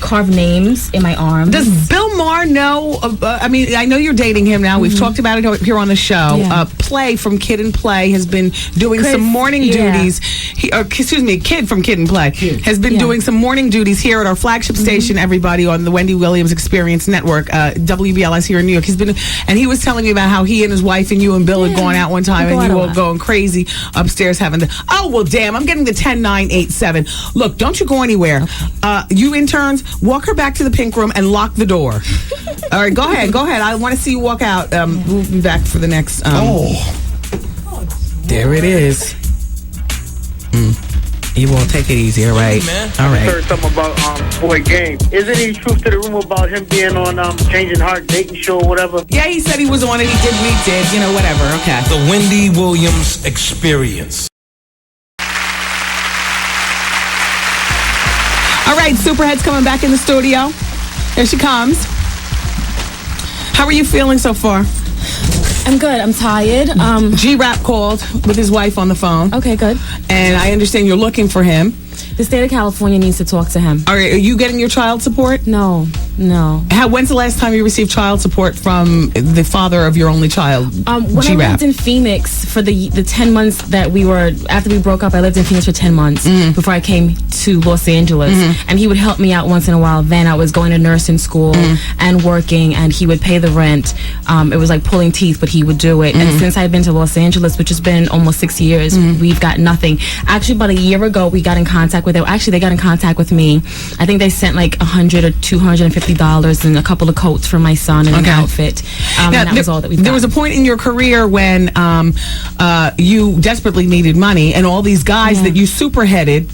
carve names in my arms. Does Bill Maher know? I mean, I know you're dating him now. We've talked about it here on the show. Yeah. Play from Kid and Play has been doing some morning duties. Kid from Kid and Play has been doing some morning duties here at our flagship station, everybody, on the Wendy Williams Experience Network, WBLS here in New York. He was telling me about how he and his wife and you and Bill had gone out one time, and you were going crazy upstairs having the... Oh, well, damn, I'm getting the 10-9-8-7. Look, don't you go anywhere. You turns, walk her back to the pink room and lock the door. All right, go ahead. I want to see you walk out. We'll be back for the next. There it is. You won't take it easy, all right? All I right. heard something about Boy Game. Isn't any truth to the rumor about him being on Changing Heart dating show or whatever? Yeah, he said he was on it. He did what he did. You know, whatever. Okay. The Wendy Williams Experience. All right, Superhead's coming back in the studio. Here she comes. How are you feeling so far? I'm good. I'm tired. G-Rap called with his wife on the phone. Okay, good. And I understand you're looking for him. The state of California needs to talk to him. All right, are you getting your child support? No. When's the last time you received child support from the father of your only child, when G-Rap? I lived in Phoenix for the 10 months that we were, after we broke up, I lived in Phoenix for 10 months before I came to Los Angeles. And he would help me out once in a while. Then I was going to nursing school and working, and he would pay the rent. It was like pulling teeth, but he would do it. And since I've been to Los Angeles, which has been almost 6 years, we've got nothing. Actually, about a year ago, we got in contact with them. Actually, they got in contact with me. I think they sent like $100 or $250 and a couple of coats for my son and an outfit. And that was all that we got. There was a point in your career when you desperately needed money, and all these guys that you superheaded,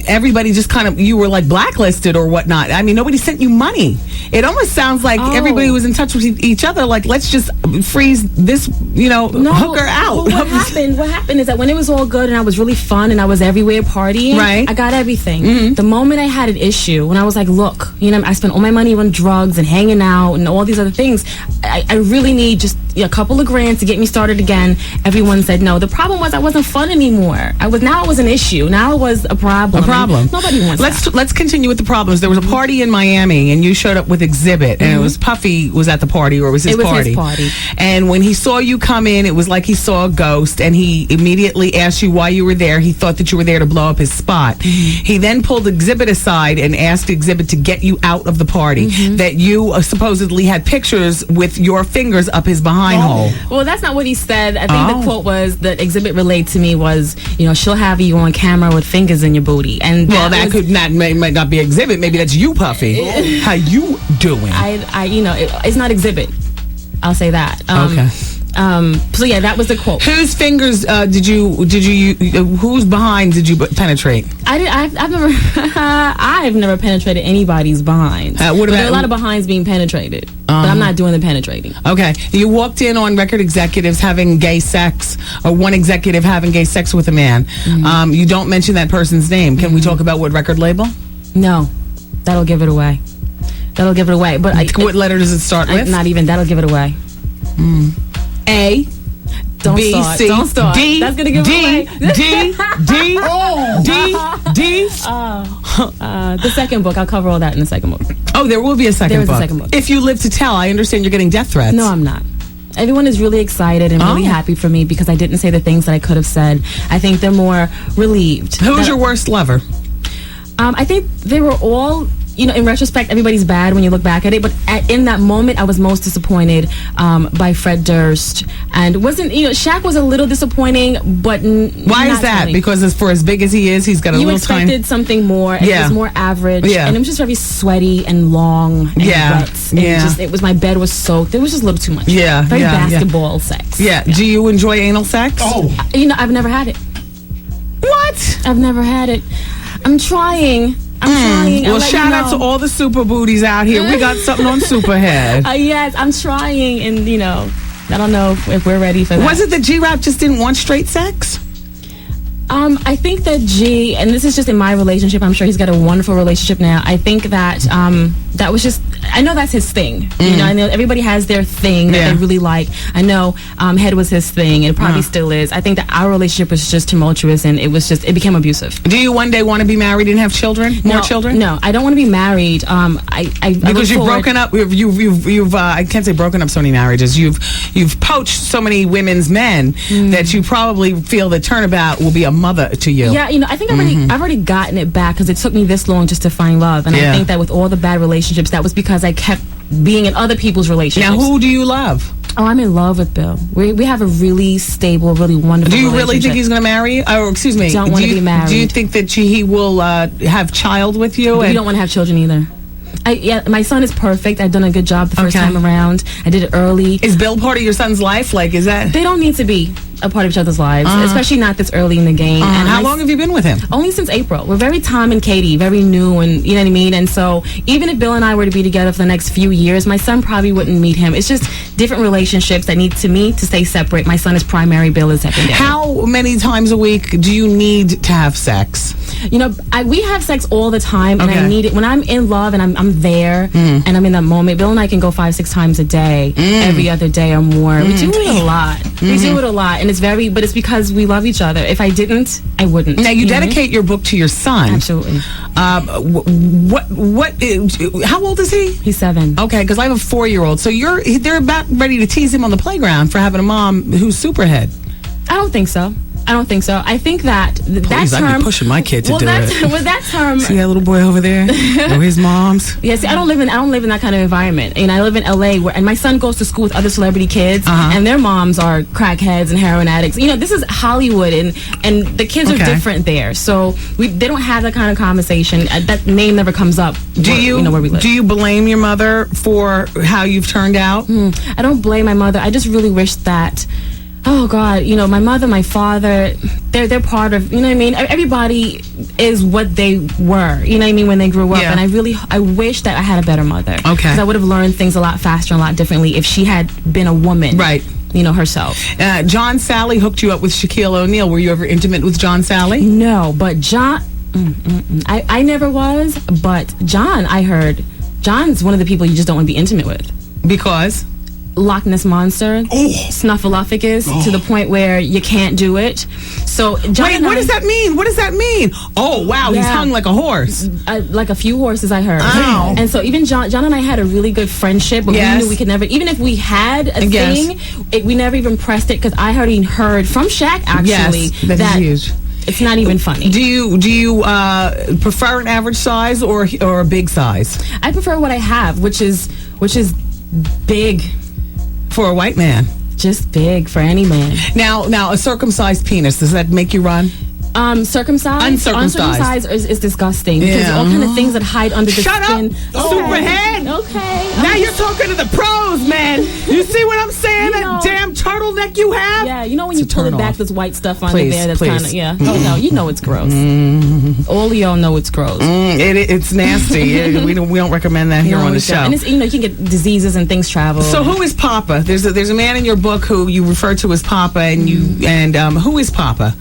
everybody just kind of, you were like blacklisted or whatnot. I mean, nobody sent you money. It almost sounds like everybody was in touch with each other. Like, let's just freeze this, hook her out. Well, what happened is that when it was all good and I was really fun and I was everywhere partying, I got everything. The moment I had an issue, when I was like, look, I spent all my money on drugs and hanging out and all these other things, I really need just a couple of grand to get me started again. Everyone said no. The problem was I wasn't fun anymore. Now it was an issue. Now it was a problem. Nobody wants that. Let's continue with the problems. There was a party in Miami, and you showed up with Exhibit, and it was Puffy was at the party, or it was his party. His party. And when he saw you come in, it was like he saw a ghost, and he immediately asked you why you were there. He thought that you were there to blow up his spot. He then pulled Exhibit aside and asked Exhibit to get you out of the party. That you supposedly had pictures with your fingers up his behind hole. Well, that's not what he said. I think the quote was that Exhibit relayed to me was, she'll have you on camera with fingers in your booty. And that might not be Exhibit. Maybe that's you, Puffy. How you doing? It's not Exhibit. I'll say that. Okay. So yeah, that was the quote. Whose fingers whose behind did you penetrate? I've never penetrated anybody's behind. There are a lot of behinds being penetrated, but I'm not doing the penetrating. Okay. You walked in on record executives having gay sex, or one executive having gay sex with a man. You don't mention that person's name. Can we talk about what record label? No. That'll give it away. But what letter does it start with? Not even. That'll give it away. A. Don't B, start. C, Don't start. D, That's gonna give D, it away. D. The second book. I'll cover all that in the second book. Oh, there will be a second book. There is a second book. If you live to tell, I understand you're getting death threats. No, I'm not. Everyone is really excited and really happy for me because I didn't say the things that I could have said. I think they're more relieved. Who was your worst lover? I think they were all... in retrospect, everybody's bad when you look back at it. But in that moment, I was most disappointed by Fred Durst. And Shaq was a little disappointing, but why is that? Really. Because for as big as he is, he's got a little tiny... You expected something more. It was more average. Yeah. And it was just very sweaty and long and wet. And my bed was soaked. It was just a little too much. Yeah. Very basketball sex. Yeah. Do you enjoy anal sex? Oh. I've never had it. What? I've never had it. I'm trying. Well, shout out to all the super booties out here. We got something on Superhead. Yes, I'm trying, and I don't know if we're ready for that. Was it that G-Rap just didn't want straight sex? I think that G, and this is just in my relationship, I'm sure he's got a wonderful relationship now. I think that that was just, I know that's his thing. I know everybody has their thing that they really like. I know head was his thing, and it probably still is. I think that our relationship was just tumultuous, and it became abusive. Do you one day want to be married and have children? More children? No, I don't want to be married. Because you've broken up. You've I can't say broken up so many marriages. You've poached so many women's men that you probably feel that turnabout will be a mother to you. Yeah, I think I've already gotten it back because it took me this long just to find love, and I think that with all the bad relationships, that was because I kept being in other people's relationships. Now, who do you love? Oh, I'm in love with Bill. We have a really stable, really wonderful Do you really relationship. think he's going to marry you? Or, excuse me. Don't want to be married. Do you think that he will have child with you? We don't want to have children either. My son is perfect. I've done a good job the first time around. I did it early. Is Bill part of your son's life? Like, is that... They don't need to be a part of each other's lives, especially not this early in the game. And how long have you been with him? Only since April. We're very Tom and Katie, very new, and you know what I mean? And so even if Bill and I were to be together for the next few years, my son probably wouldn't meet him. It's just different relationships that need to stay separate. My son is primary, Bill is secondary. How many times a week do you need to have sex? You know, we have sex all the time, and I need it when I'm in love and I'm there and I'm in that moment. Bill and I can go 5-6 times a day, every other day or more. We do it a lot. We do it a lot, and but it's because we love each other. If I didn't, I wouldn't. Now you dedicate your book to your son. Absolutely. How old is he? He's 7. Okay, because I have a 4-year-old. So they're about ready to tease him on the playground for having a mom who's superhead. I don't think so. I think that Please, that term. I'd be pushing my kid to do it. With that term, see that little boy over there? His mom's. Yeah, see, I don't live in that kind of environment. And I live in LA, and my son goes to school with other celebrity kids, and their moms are crackheads and heroin addicts. You know, this is Hollywood, and the kids are different there. So they don't have that kind of conversation. That name never comes up. Where we live. Do you blame your mother for how you've turned out? I don't blame my mother. I just really wish that. Oh God, you know, my mother, my father, they're part of, you know what I mean? Everybody is what they were, you know what I mean, when they grew up. And I wish that I had a better mother. Okay. Because I would have learned things a lot faster and a lot differently if she had been a woman. Right. You know, herself. John Sally hooked you up with Shaquille O'Neal. Were you ever intimate with John Sally? No, but John, I never was, but John, I heard, John's one of the people you just don't want to be intimate with. Because? Loch Ness Monster, Snuffleupagus, to the point where you can't do it. So, John what does that mean? What does that mean? Oh, wow, he's hung like a horse. Like a few horses, I heard. Oh. And so even John and I had a really good friendship, but we knew we could never, even if we had a thing, we never even pressed it, because I already heard from Shaq, actually, that he's huge. It's not even funny. Do you prefer an average size or a big size? I prefer what I have, which is big. For a white man. Just big for any man. Now, a circumcised penis, does that make you run? Circumcised? Uncircumcised is disgusting. Because all kind of things that hide under the skin. Shut up, Superhead. Okay. Now you're talking to the pros, man. You see what I'm saying? That damn turtleneck you have? Yeah, you know when you pull it back, there's white stuff under there that's kind of, Oh, no, you know it's gross. All of y'all know it's gross. It's nasty. We don't recommend that here on the show. And it's, you can get diseases and things travel. So who is Papa? There's a man in your book who you refer to as Papa, and who is Papa?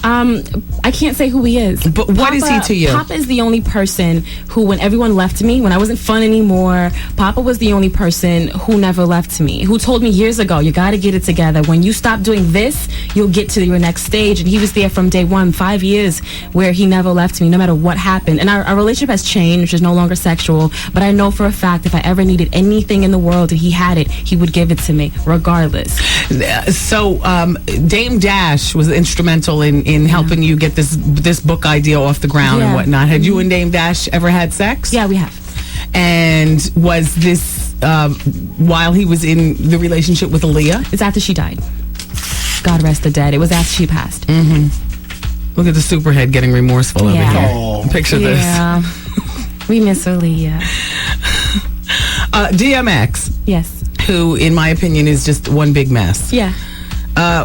I can't say who he is. But what is he to you? Papa is the only person who, when everyone left me, when I wasn't fun anymore, Papa was the only person who never left me, who told me years ago, you got to get it together. When you stop doing this, you'll get to your next stage. And he was there from day one, 5 years, where he never left me, no matter what happened. And our relationship has changed. It's no longer sexual. But I know for a fact, if I ever needed anything in the world and he had it, he would give it to me, regardless. So Dame Dash was instrumental in helping you get this book idea off the ground and whatnot. Had you and Dame Dash ever had sex? Yeah, we have. And was this while he was in the relationship with Aaliyah? It's after she died. God rest the dead. It was after she passed. Look at the Superhead getting remorseful over here. Picture this. Yeah. We miss Aaliyah. DMX. Yes. Who, in my opinion, is just one big mess. Yeah.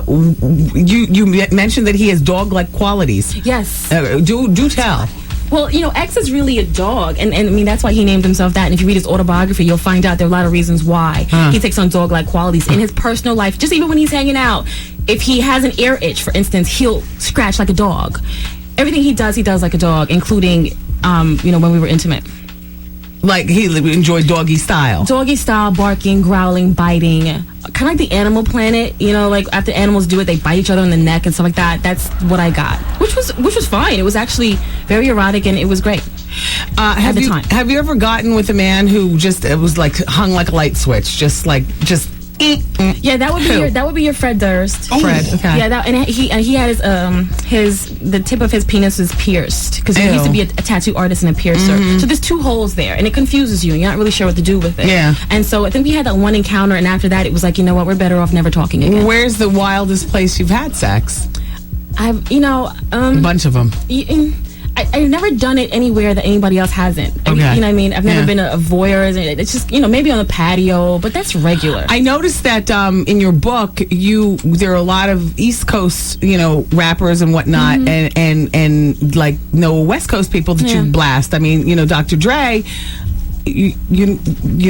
You mentioned that he has dog-like qualities. Yes. Do tell. Well, X is really a dog, and I mean, that's why he named himself that. And if you read his autobiography, you'll find out there are a lot of reasons why he takes on dog-like qualities in his personal life. Just even when he's hanging out, if he has an ear itch, for instance, he'll scratch like a dog. Everything he does like a dog, including, when we were intimate. Like he enjoyed doggy style. Doggy style, barking, growling, biting. Kind of like the Animal Planet. Like after animals do it, they bite each other in the neck and stuff like that. That's what I got, which was fine. It was actually very erotic and it was great. At the time. Have you ever gotten with a man who just was like hung like a light switch, just Yeah, that would be your Fred Durst. Fred, okay. Yeah, and he had the tip of his penis was pierced because he used to be a tattoo artist and a piercer. So there's 2 holes there, and it confuses you, and you're not really sure what to do with it. Yeah. And so I think we had that one encounter, and after that, it was like, you know what, we're better off never talking again. Where's the wildest place you've had sex? A bunch of them. I've never done it anywhere that anybody else hasn't. Okay. You know what I mean? I've never been a voyeur. It's just, maybe on the patio, but that's regular. I noticed that in your book, there are a lot of East Coast, rappers and whatnot, and like no West Coast people that you blast. I mean, Dr. Dre. You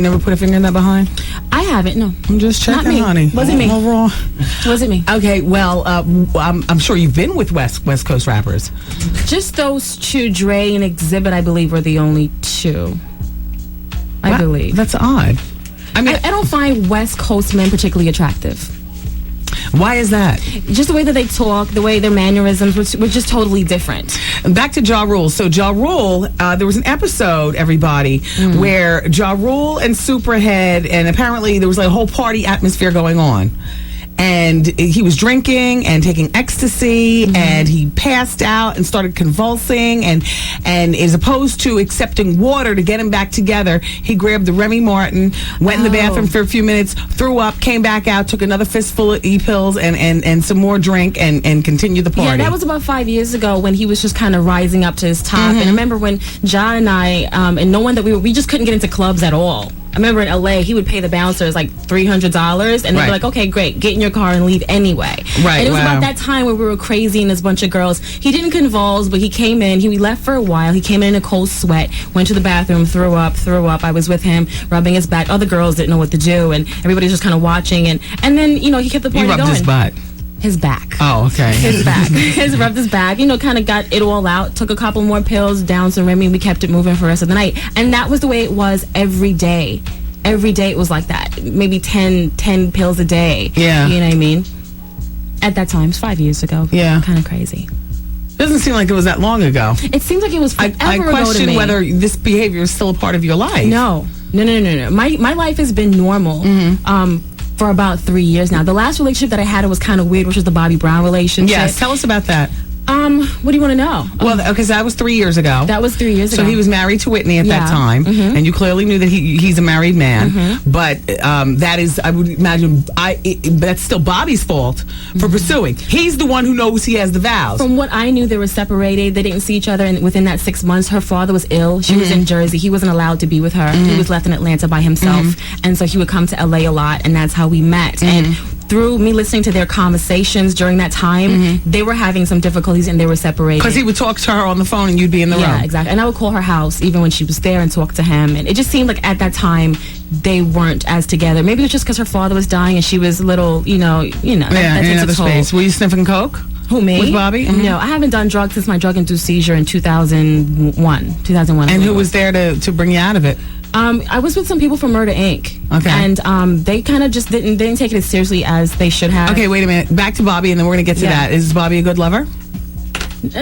never put a finger in that behind? I haven't, no. I'm just checking, Not me. honey. Wasn't me. Overall. Wasn't me. Okay, well, I'm sure you've been with West Coast rappers. Just those 2, Dre and Exhibit, I believe, were the only 2. I believe. That's odd. I mean, I don't find West Coast men particularly attractive. Why is that? Just the way that they talk, the way their mannerisms were just totally different. Back to Ja Rule. So Ja Rule, there was an episode, everybody, where Ja Rule and Superhead, and apparently there was like a whole party atmosphere going on. And he was drinking and taking ecstasy, and he passed out and started convulsing. And as opposed to accepting water to get him back together, he grabbed the Remy Martin, went in the bathroom for a few minutes, threw up, came back out, took another fistful of E-pills and some more drink, and continued the party. Yeah, that was about 5 years ago when he was just kind of rising up to his top. And I remember when Ja and I, and no one that we just couldn't get into clubs at all. I remember in LA, he would pay the bouncers like $300, and they'd be like, okay, great, get in your car and leave anyway. Right, and it was about that time where we were crazy and this bunch of girls. He didn't convulse, but he came in. He left for a while. He came in a cold sweat, went to the bathroom, threw up. I was with him, rubbing his back. Other girls didn't know what to do, and everybody was just kind of watching. And then, he kept the party going. You rubbed his butt. His back. Oh, okay. His back. Rubbed his back. Kind of got it all out. Took a couple more pills, down some Remy. We kept it moving for the rest of the night. And that was the way it was every day. Every day it was like that. Maybe 10 pills a day. Yeah. You know what I mean? At that time, it was 5 years ago. Yeah. Kind of crazy. Doesn't seem like it was that long ago. It seems like it was forever I ago to question me. whether this behavior is still a part of your life. No. My life has been normal. For about 3 years now. The last relationship that I had was kind of weird, which was the Bobby Brown relationship. Yes, tell us about that. What do you want to know? Well, because that was 3 years ago. That was 3 years ago. So he was married to Whitney at that time, and you clearly knew that he's a married man. But that is, I would imagine, that's still Bobby's fault for pursuing. He's the one who knows he has the vows. From what I knew, they were separated. They didn't see each other, and within that 6 months, her father was ill. She was in Jersey. He wasn't allowed to be with her. He was left in Atlanta by himself, and so he would come to LA a lot, and that's how we met. And through me listening to their conversations during that time, they were having some difficulties and they were separated. Because he would talk to her on the phone and you'd be in the room. Yeah, exactly. And I would call her house even when she was there and talk to him. And it just seemed like at that time they weren't as together. Maybe it was just because her father was dying and she was a little, that in another space. Were you sniffing coke? Who, me? With Bobby? No, I haven't done drugs since my drug-induced seizure in 2001. And who was there to bring you out of it? I was with some people from Murder Inc. Okay. And they kind of just didn't take it as seriously as they should have. Okay, wait a minute. Back to Bobby, and then we're going to get to that. Is Bobby a good lover?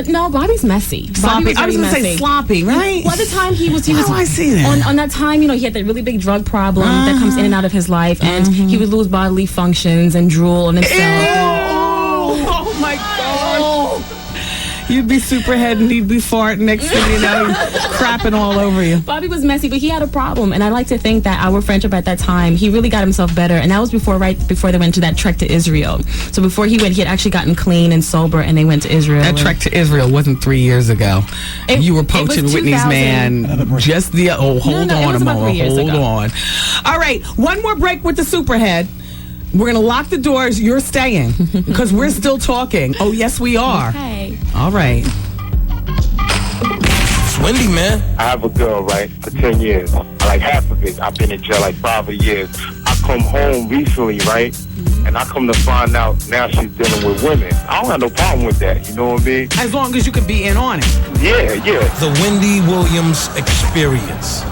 No, Bobby's messy. Sloppy. I was going to say sloppy, right? Well, at the time he was. How do I see that? On that time, he had that really big drug problem that comes in and out of his life, and he would lose bodily functions and drool on himself. Oh my God! You'd be Superhead and he'd be farting. Next thing you know, crapping all over you. Bobby was messy, but he had a problem, and I like to think that our friendship at that time, he really got himself better, and that was right before they went to that trek to Israel. So before he went, he had actually gotten clean and sober, and they went to Israel. That trek to Israel wasn't 3 years ago. You were poaching Whitney's man. Just the hold on a moment. Hold on. All right, one more break with the Superhead. We're going to lock the doors. You're staying because we're still talking. Oh, yes, we are. Okay. All right. It's Wendy, man. I have a girl, right, for 10 years. Like half of it, I've been in jail like 5 years. I come home recently, right, and I come to find out now she's dealing with women. I don't have no problem with that, you know what I mean? As long as you can be in on it. Yeah. The Wendy Williams Experience.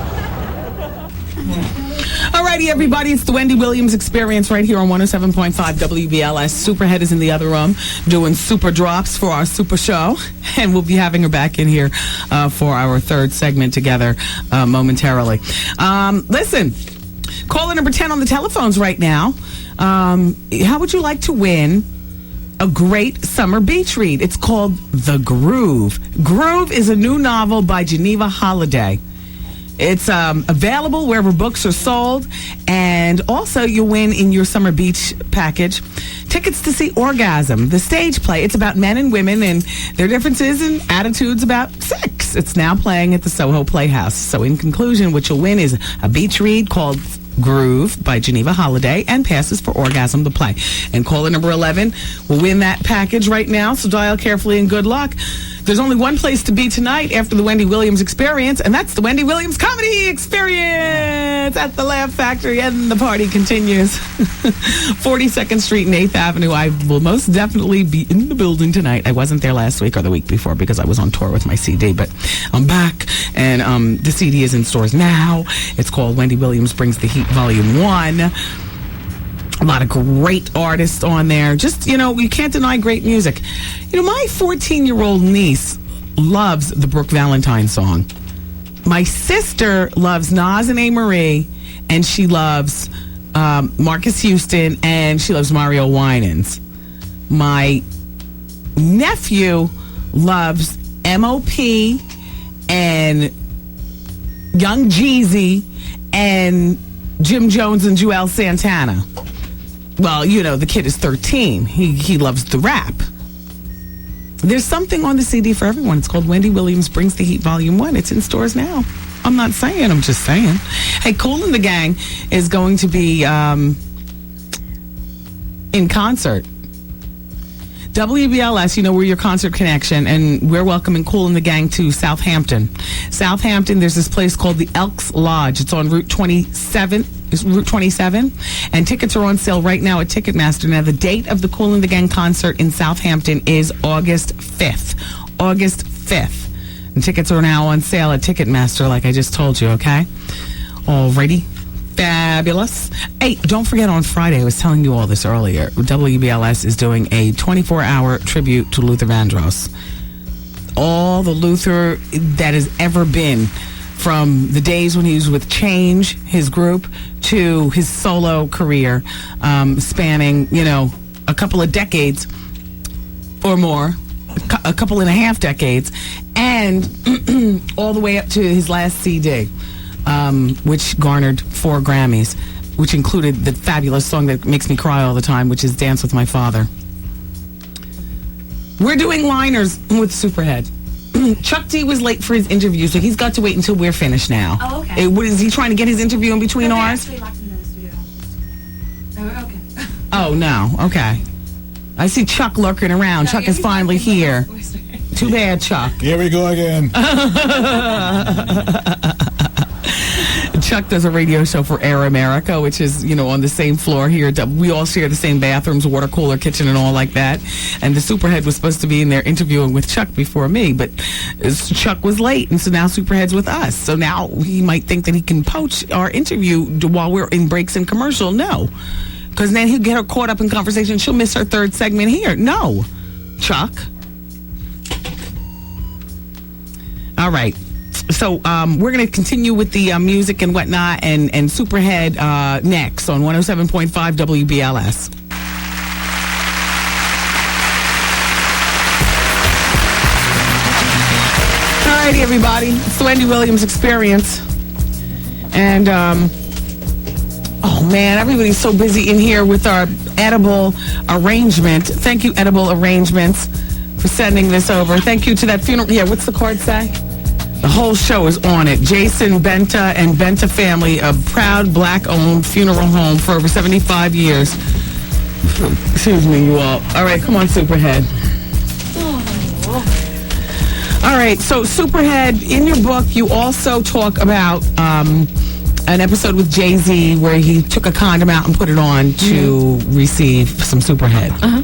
Alrighty, everybody, it's the Wendy Williams Experience right here on 107.5 WBLS. Superhead is in the other room doing super drops for our super show, and we'll be having her back in here for our third segment together momentarily. Listen, caller number 10 on the telephones right now. How would you like to win a great summer beach read? It's called The Groove. Groove is a new novel by Geneva Holliday. It's available wherever books are sold, and also you win in your summer beach package tickets to see Orgasm, the stage play. It's about men and women and their differences and attitudes about sex. It's now playing at the Soho Playhouse. So in conclusion, what you'll win is a beach read called Groove by Geneva Holliday and passes for Orgasm, the play. And caller number 11 will win that package right now, so dial carefully and good luck. There's only one place to be tonight after the Wendy Williams Experience, and that's the Wendy Williams Comedy Experience at the Laugh Factory, and the party continues. 42nd Street and 8th Avenue. I will most definitely be in the building tonight. I wasn't there last week or the week before because I was on tour with my CD, but I'm back, and the CD is in stores now. It's called Wendy Williams Brings the Heat Volume 1. A lot of great artists on there. Just, you can't deny great music. My 14-year-old niece loves the Brooke Valentine song. My sister loves Nas and A. Marie, and she loves Marcus Houston, and she loves Mario Winans. My nephew loves M.O.P. and Young Jeezy and Jim Jones and Joel Santana. Well, the kid is 13. He loves the rap. There's something on the CD for everyone. It's called Wendy Williams Brings the Heat Volume 1. It's in stores now. I'm not saying, I'm just saying. Hey, Kool and the Gang is going to be in concert. WBLS, we're your concert connection, and we're welcoming Kool and the Gang to Southampton. Southampton, there's this place called the Elks Lodge. It's on Route 27. And tickets are on sale right now at Ticketmaster. Now, the date of the Kool and the Gang concert in Southampton is August 5th. August 5th. And tickets are now on sale at Ticketmaster, like I just told you, okay? Alrighty. Fabulous. Hey, don't forget on Friday, I was telling you all this earlier, WBLS is doing a 24-hour tribute to Luther Vandross. All the Luther that has ever been, from the days when he was with Change, his group, to his solo career, spanning, a couple of decades or more, a couple and a half decades, and all the way up to his last CD, which garnered 4 Grammys, which included the fabulous song that makes me cry all the time, which is Dance With My Father. We're doing liners with Superhead. Chuck D was late for his interview, so he's got to wait until we're finished now. Oh, okay. Is he trying to get his interview in between ours? Actually locked him in the studio. Oh, okay. Oh, no. Okay. I see Chuck lurking around. Chuck is finally here. Too bad, Chuck. Here we go again. Chuck does a radio show for Air America, which is, on the same floor here. We all share the same bathrooms, water cooler, kitchen, and all like that. And the Superhead was supposed to be in there interviewing with Chuck before me, but Chuck was late, and so now Superhead's with us. So now he might think that he can poach our interview while we're in breaks and commercial. No. Because then he'll get her caught up in conversation. She'll miss her third segment here. No. Chuck. All right. So we're going to continue with the music and whatnot, and Superhead next on 107.5 WBLS. All righty, everybody. It's the Wendy Williams Experience. And, oh, man, everybody's so busy in here with our edible arrangement. Thank you, Edible Arrangements, for sending this over. Thank you to that funeral. Yeah, what's the card say? The whole show is on it. Jason Benta and Benta Family, a proud black-owned funeral home for over 75 years. Excuse me, you all. All right, come on, Superhead. All right, so Superhead, in your book, you also talk about an episode with Jay-Z where he took a condom out and put it on to receive some Superhead. Uh-huh.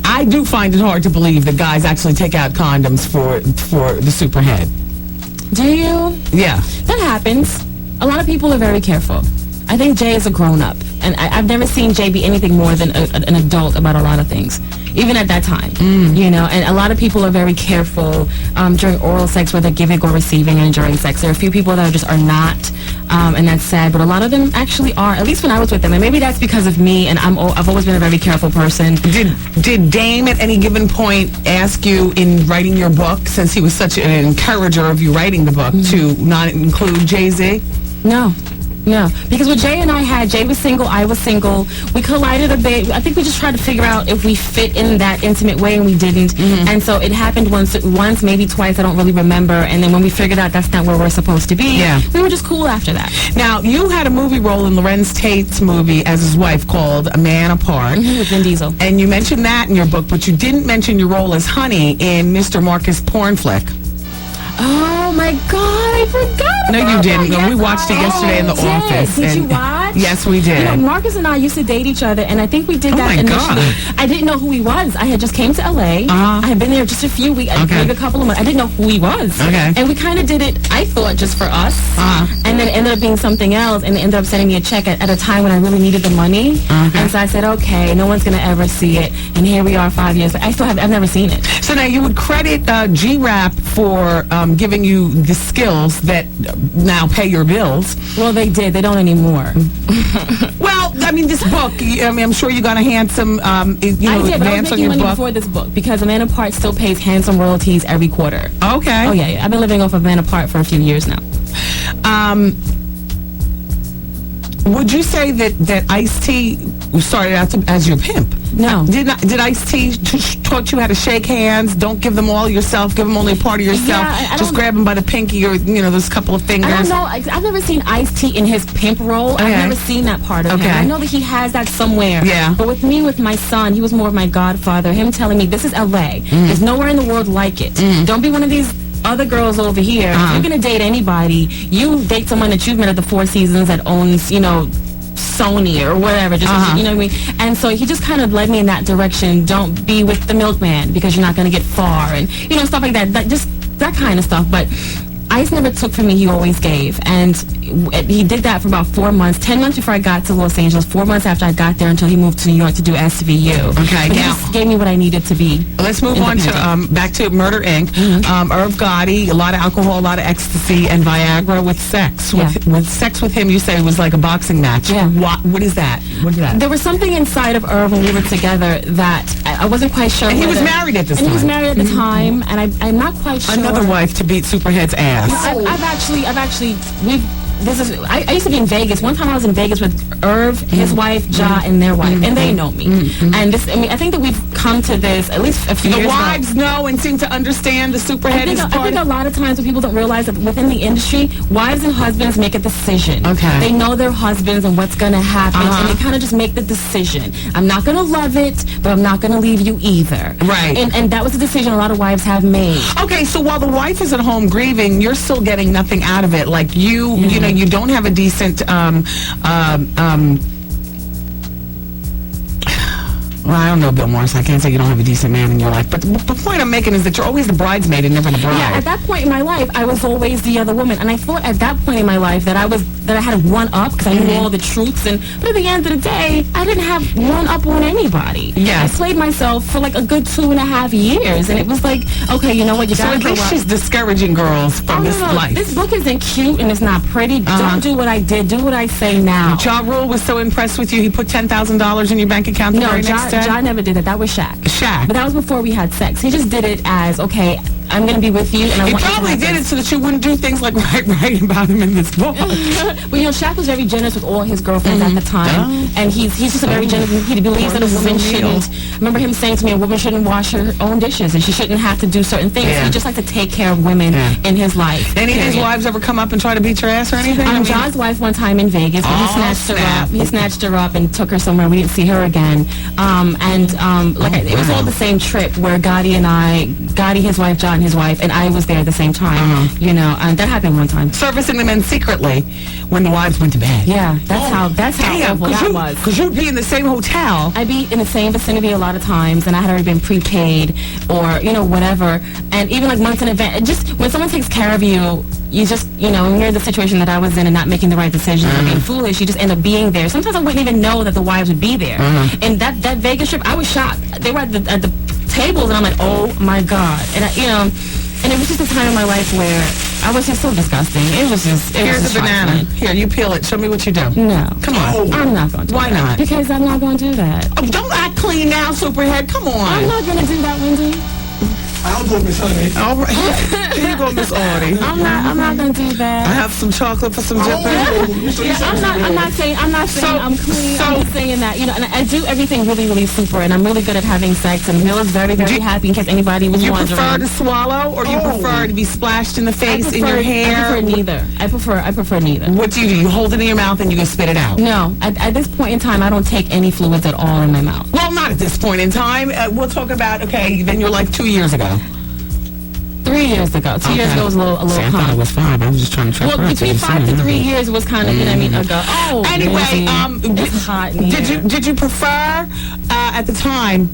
I do find it hard to believe that guys actually take out condoms for the Superhead. Do you? Yeah. That happens. A lot of people are very careful. I think Jay is a grown-up. And I've never seen Jay be anything more than an adult about a lot of things, even at that time. You know, and a lot of people are very careful during oral sex, whether giving or receiving and during sex. There are a few people that are not, and that's sad, but a lot of them actually are, at least when I was with them. And maybe that's because of me, and I've always been a very careful person. Did Dame at any given point ask you in writing your book, since he was such an encourager of you writing the book, to not include Jay-Z? No. No, because what Jay and I had, Jay was single, I was single. We collided a bit. I think we just tried to figure out if we fit in that intimate way, and we didn't. And so it happened once, maybe twice. I don't really remember. And then when we figured out that's not where we're supposed to be, we were just cool after that. Now, you had a movie role in Lorenz Tate's movie as his wife called A Man Apart. With Vin Diesel. And you mentioned that in your book, but you didn't mention your role as Honey in Mr. Marcus' porn flick. Oh my God, I forgot. No, you didn't. Yes, we watched it yesterday in the office. Did you watch? Yes, we did. You know, Marcus and I used to date each other, and I think we did that initially. God. I didn't know who he was. I had just came to LA. I had been there just a few weeks, maybe a couple of months. I didn't know who he was. And we kind of did it, I thought, just for us. And then it ended up being something else, and they ended up sending me a check at a time when I really needed the money. And so I said, okay, no one's going to ever see it. And here we are 5 years. I've never seen it. So now you would credit G-Rap for giving you the skills that now pay your bills. Well, they did. They don't anymore. Well, I mean, this book, I'm sure you got a handsome, I did, but I was making money before this book, because A Man Apart still pays handsome royalties every quarter. Okay. Oh, yeah. I've been living off of Man Apart for a few years now. Would you say that Ice-T started out as your pimp? No. Did Ice-T taught you how to shake hands? Don't give them all yourself. Give them only a part of yourself. Yeah, just grab them by the pinky or, those couple of fingers. I don't know. I've never seen Ice-T in his pimp role. I've never seen that part of him. I know that he has that somewhere. Yeah. But with me, with my son, he was more of my godfather. Him telling me, this is L.A. There's nowhere in the world like it. Don't be one of these other girls over here. If you're going to date anybody, you date someone that you've met at the Four Seasons that owns, Sony or whatever, just you know what I mean? And so he just kind of led me in that direction. Don't be with the milkman because you're not going to get far, and stuff like that. Just that kind of stuff. But Ice never took from me, he always gave. And he did that for about 4 months, 10 months before I got to Los Angeles, 4 months after I got there until he moved to New York to do SVU. Okay, but he just gave me what I needed to be. Let's move on to back to Murder, Inc. Irv Gotti, a lot of alcohol, a lot of ecstasy, and Viagra with sex. With sex with him, you say it was like a boxing match. Yeah. What is that? What is that? There was something inside of Irv when we were together that I wasn't quite sure. And he was married at this time. And he was married at the time, and I'm not quite sure. Another wife to beat Superhead's ass. I used to be in Vegas. One time I was in Vegas with Irv, his wife, Ja, and their wife, and they know me. And I think that we've come to this at least a few years ago. The wives know and seem to understand the Superhead is part. I think a lot of times when people don't realize that within the industry, wives and husbands make a decision. Okay. They know their husbands and what's going to happen, and they kind of just make the decision. I'm not going to love it, but I'm not going to leave you either. Right. And that was a decision a lot of wives have made. Okay, so while the wife is at home grieving, you're still getting nothing out of it. Like you don't have a decent well, I don't know, Bill Morris. I can't say you don't have a decent man in your life. But the point I'm making is that you're always the bridesmaid and never the bride. Yeah, at that point in my life, I was always the other woman. And I thought at that point in my life that I had one up because I knew all the truths. But at the end of the day, I didn't have one up on anybody. Yes. I played myself for like a good 2.5 years. And it was like, okay, you know what? You gotta at least she's discouraging girls from this life. This book isn't cute and it's not pretty. Don't do what I did. Do what I say now. Ja Rule was so impressed with you, he put $10,000 in your bank account the very next day? Ja never did that. That was Shaq. Shaq. But that was before we had sex. He just did it as, okay, I'm going to be with you. And I want probably did it so that you wouldn't do things like write about him in this book. But, Shaq was very generous with all his girlfriends at the time. And he's just a very generous, he believes that a woman shouldn't, I remember him saying to me, a woman shouldn't wash her own dishes and she shouldn't have to do certain things. He just liked to take care of women in his life. Any of his wives ever come up and try to beat your ass or anything? John's wife one time in Vegas, he snatched her up. He snatched her up and took her somewhere. We didn't see her again. It was all the same trip where Gotti, his wife, John, his wife, and I was there at the same time. And that happened one time. Servicing the men secretly when the wives went to bed. Yeah, that's how awful that was. Because you'd be in the same hotel. I'd be in the same vicinity a lot of times, and I had already been prepaid or whatever. And even like months in advance, just when someone takes care of you you just, when you're in the situation that I was in and not making the right decisions or being foolish, you just end up being there. Sometimes I wouldn't even know that the wives would be there. And that Vegas trip, I was shocked. They were at the tables, and I'm like, oh my God. And and it was just a time in my life where I was just so disgusting. It was just. Here's a banana. Here, you peel it. Show me what you do. No, come on. I'm not going to. Why not? Because I'm not going to do that. Oh, don't act clean now, Superhead. Come on. I'm not going to do that, Wendy. I'll do it, Miss Honey. All right. Here you go, Miss Audie. I'm not going to do that. I have some chocolate for some dipping. I'm not saying I'm clean. I'm just saying that, and I do everything really, really super, and I'm really good at having sex, and Bill is very, very happy, in case anybody was wondering. You prefer to swallow, or you prefer to be splashed in the face, in your hair? I prefer neither. I prefer neither. What do? You hold it in your mouth and you can spit it out? No. At this point in time, I don't take any fluids at all in my mouth. Well, not at this point in time. We'll talk about, then you're like 2 years ago. 3 years ago. 2 years ago was a little I thought it was 5. I was just trying to track. Well, between 5 to 3 years was kind of, ago. Oh, anyway, it's hot in here. Did you prefer at the time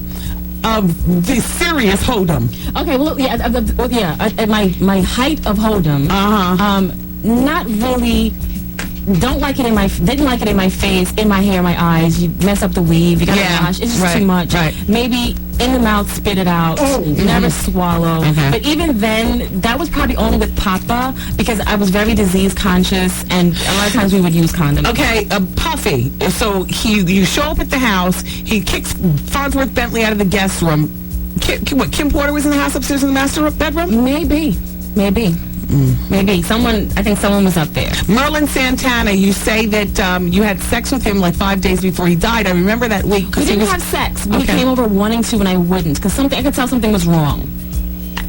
the serious hold'em? Okay, well, at my height of hold'em, not really. Didn't like it in my face, in my hair, my eyes. You mess up the weave. You gotta wash. It's just too much. Right. Maybe in the mouth, spit it out. Never swallow. But even then, that was probably only with Papa, because I was very disease conscious, and a lot of times we would use condoms. Okay, Puffy. So you show up at the house. He kicks Farnsworth Bentley out of the guest room. Kim Porter was in the house upstairs in the master bedroom. Maybe. Maybe. I think someone was up there. Merlin Santana, you say that you had sex with him like 5 days before he died. I remember that week. We didn't have sex. He came over wanting to, and I wouldn't, because I could tell something was wrong.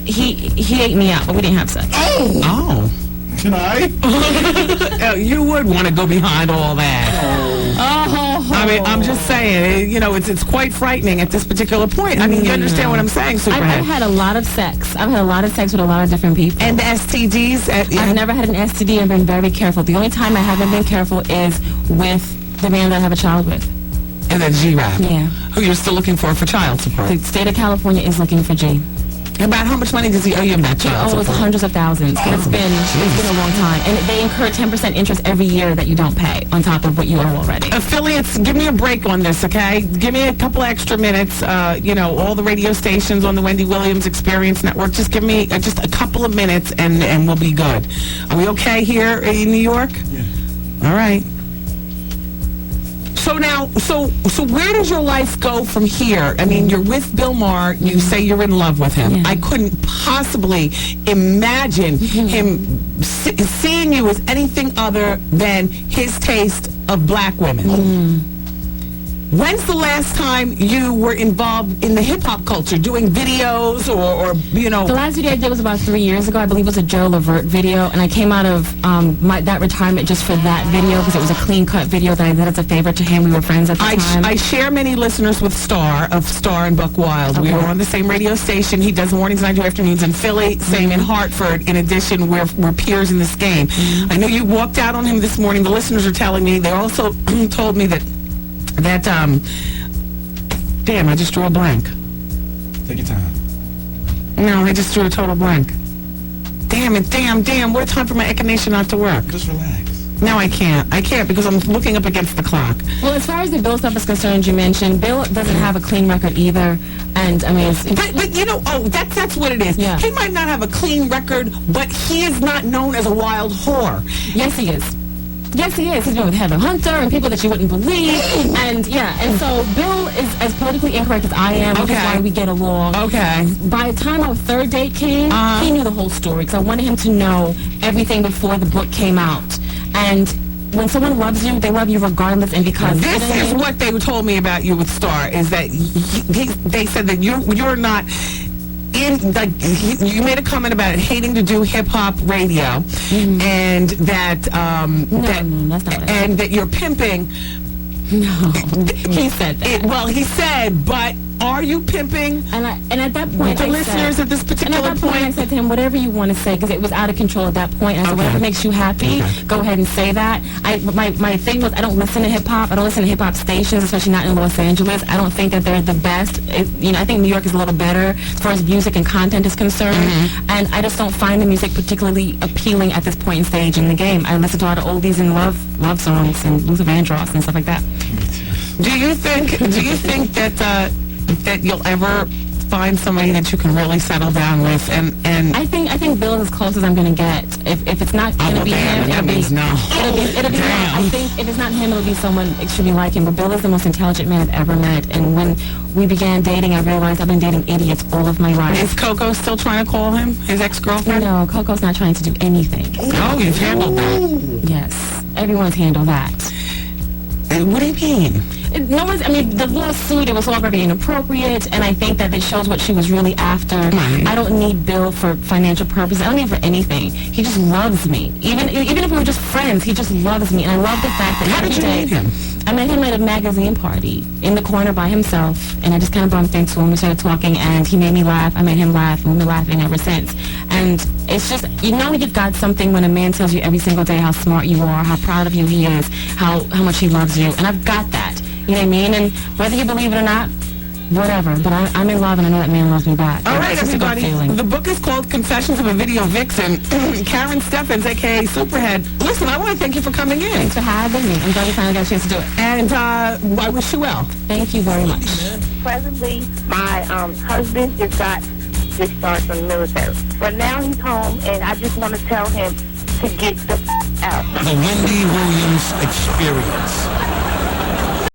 He ate me out, but we didn't have sex. Oh. Can I? You would want to go behind all that. I mean, I'm just saying, it's quite frightening at this particular point. I mean, you understand what I'm saying, Superhead? I've had a lot of sex. I've had a lot of sex with a lot of different people. And the STDs? I've never had an STD. I've been very careful. The only time I haven't been careful is with the man that I have a child with. And then G-Rap? Yeah. Who you're still looking for child support? The state of California is looking for G. About how much money does he owe you in that child support? It's hundreds of thousands. But it's been a long time. And they incur 10% interest every year that you don't pay on top of what you owe already. Affiliates, give me a break on this, okay? Give me a couple extra minutes. All the radio stations on the Wendy Williams Experience Network, just give me just a couple of minutes and we'll be good. Are we okay here in New York? Yeah. All right. So now, so where does your life go from here? I mean, you're with Bill Maher. You say you're in love with him. Yeah. I couldn't possibly imagine him seeing you as anything other than his taste of black women. When's the last time you were involved in the hip-hop culture, doing videos or The last video I did was about 3 years ago. I believe it was a Joe Levert video, and I came out of that retirement just for that video, because it was a clean-cut video that I did as a favor to him. We were friends at the time. I share many listeners with Star and Buck Wild. Okay. We were on the same radio station. He does mornings and I do afternoons in Philly, same in Hartford. In addition, we're peers in this game. I know you walked out on him this morning. The listeners are telling me. They also told me that damn, I just drew a blank. Take your time. No, I just drew a total blank. Damn it, damn. What a time for my echinacea not to work. Just relax. No, I can't because I'm looking up against the clock. Well, as far as the Bill stuff is concerned, you mentioned Bill doesn't have a clean record either. And I mean, that's what it is. Yeah. He might not have a clean record, but he is not known as a wild whore. Yes, he is. Yes, he is. He's been with Heather Hunter and people that you wouldn't believe. And so Bill is as politically incorrect as I am, which is why we get along. Okay. By the time our third date came, he knew the whole story, because I wanted him to know everything before the book came out. And when someone loves you, they love you regardless, and because... This is what they told me about you with Star, is that they said that you're not... you made a comment about hating to do hip-hop radio, and that that's not and that you're pimping. No, he said that. He said, but are you pimping? And at that point, the listeners at this particular and at that point, I said to him, whatever you want to say, because it was out of control at that point. And I said, whatever makes you happy, go ahead and say that. My thing was, I don't listen to hip hop. I don't listen to hip hop stations, especially not in Los Angeles. I don't think that they're the best. I think New York is a little better as far as music and content is concerned. And I just don't find the music particularly appealing at this point in stage in the game. I listen to a lot of oldies and love songs and Luther Vandross and stuff like that. Do you think that you'll ever find somebody that you can really settle down with? And I think Bill is as close as I'm going to get. If it's not going to be him, it'll be no. It'll be I think if it's not him, it'll be someone extremely like him. But Bill is the most intelligent man I've ever met. And when we began dating, I realized I've been dating idiots all of my life. Is Coco still trying to call him his ex-girlfriend? No, Coco's not trying to do anything. Oh, you've handled that. Yes, everyone's handled that. What do you mean? No one's. I mean, the lawsuit, it was all very inappropriate, and I think that it shows what she was really after. I don't need Bill for financial purposes. I don't need him for anything. He just loves me. Even if we were just friends, he just loves me, and I love the fact that every day. How did you meet him? I met him at a magazine party in the corner by himself, and I just kind of bumped into him. We started talking, and he made me laugh. I made him laugh, and we've been laughing ever since. And it's just, you've got something when a man tells you every single day how smart you are, how proud of you he is, how much he loves you, and I've got that. You know what I mean? And whether you believe it or not, whatever. But I'm in love, and I know that man loves me back. All right, everybody. The book is called Confessions of a Video Vixen. Karen Steffens, a.k.a. Superhead. Listen, I want to thank you for coming in. Thanks for having me. I'm glad we finally got a chance to do it. And I wish you well. Thank you very much. Presently, my husband just got discharged from the military. But now he's home, and I just want to tell him to get the out. The Wendy Williams Experience.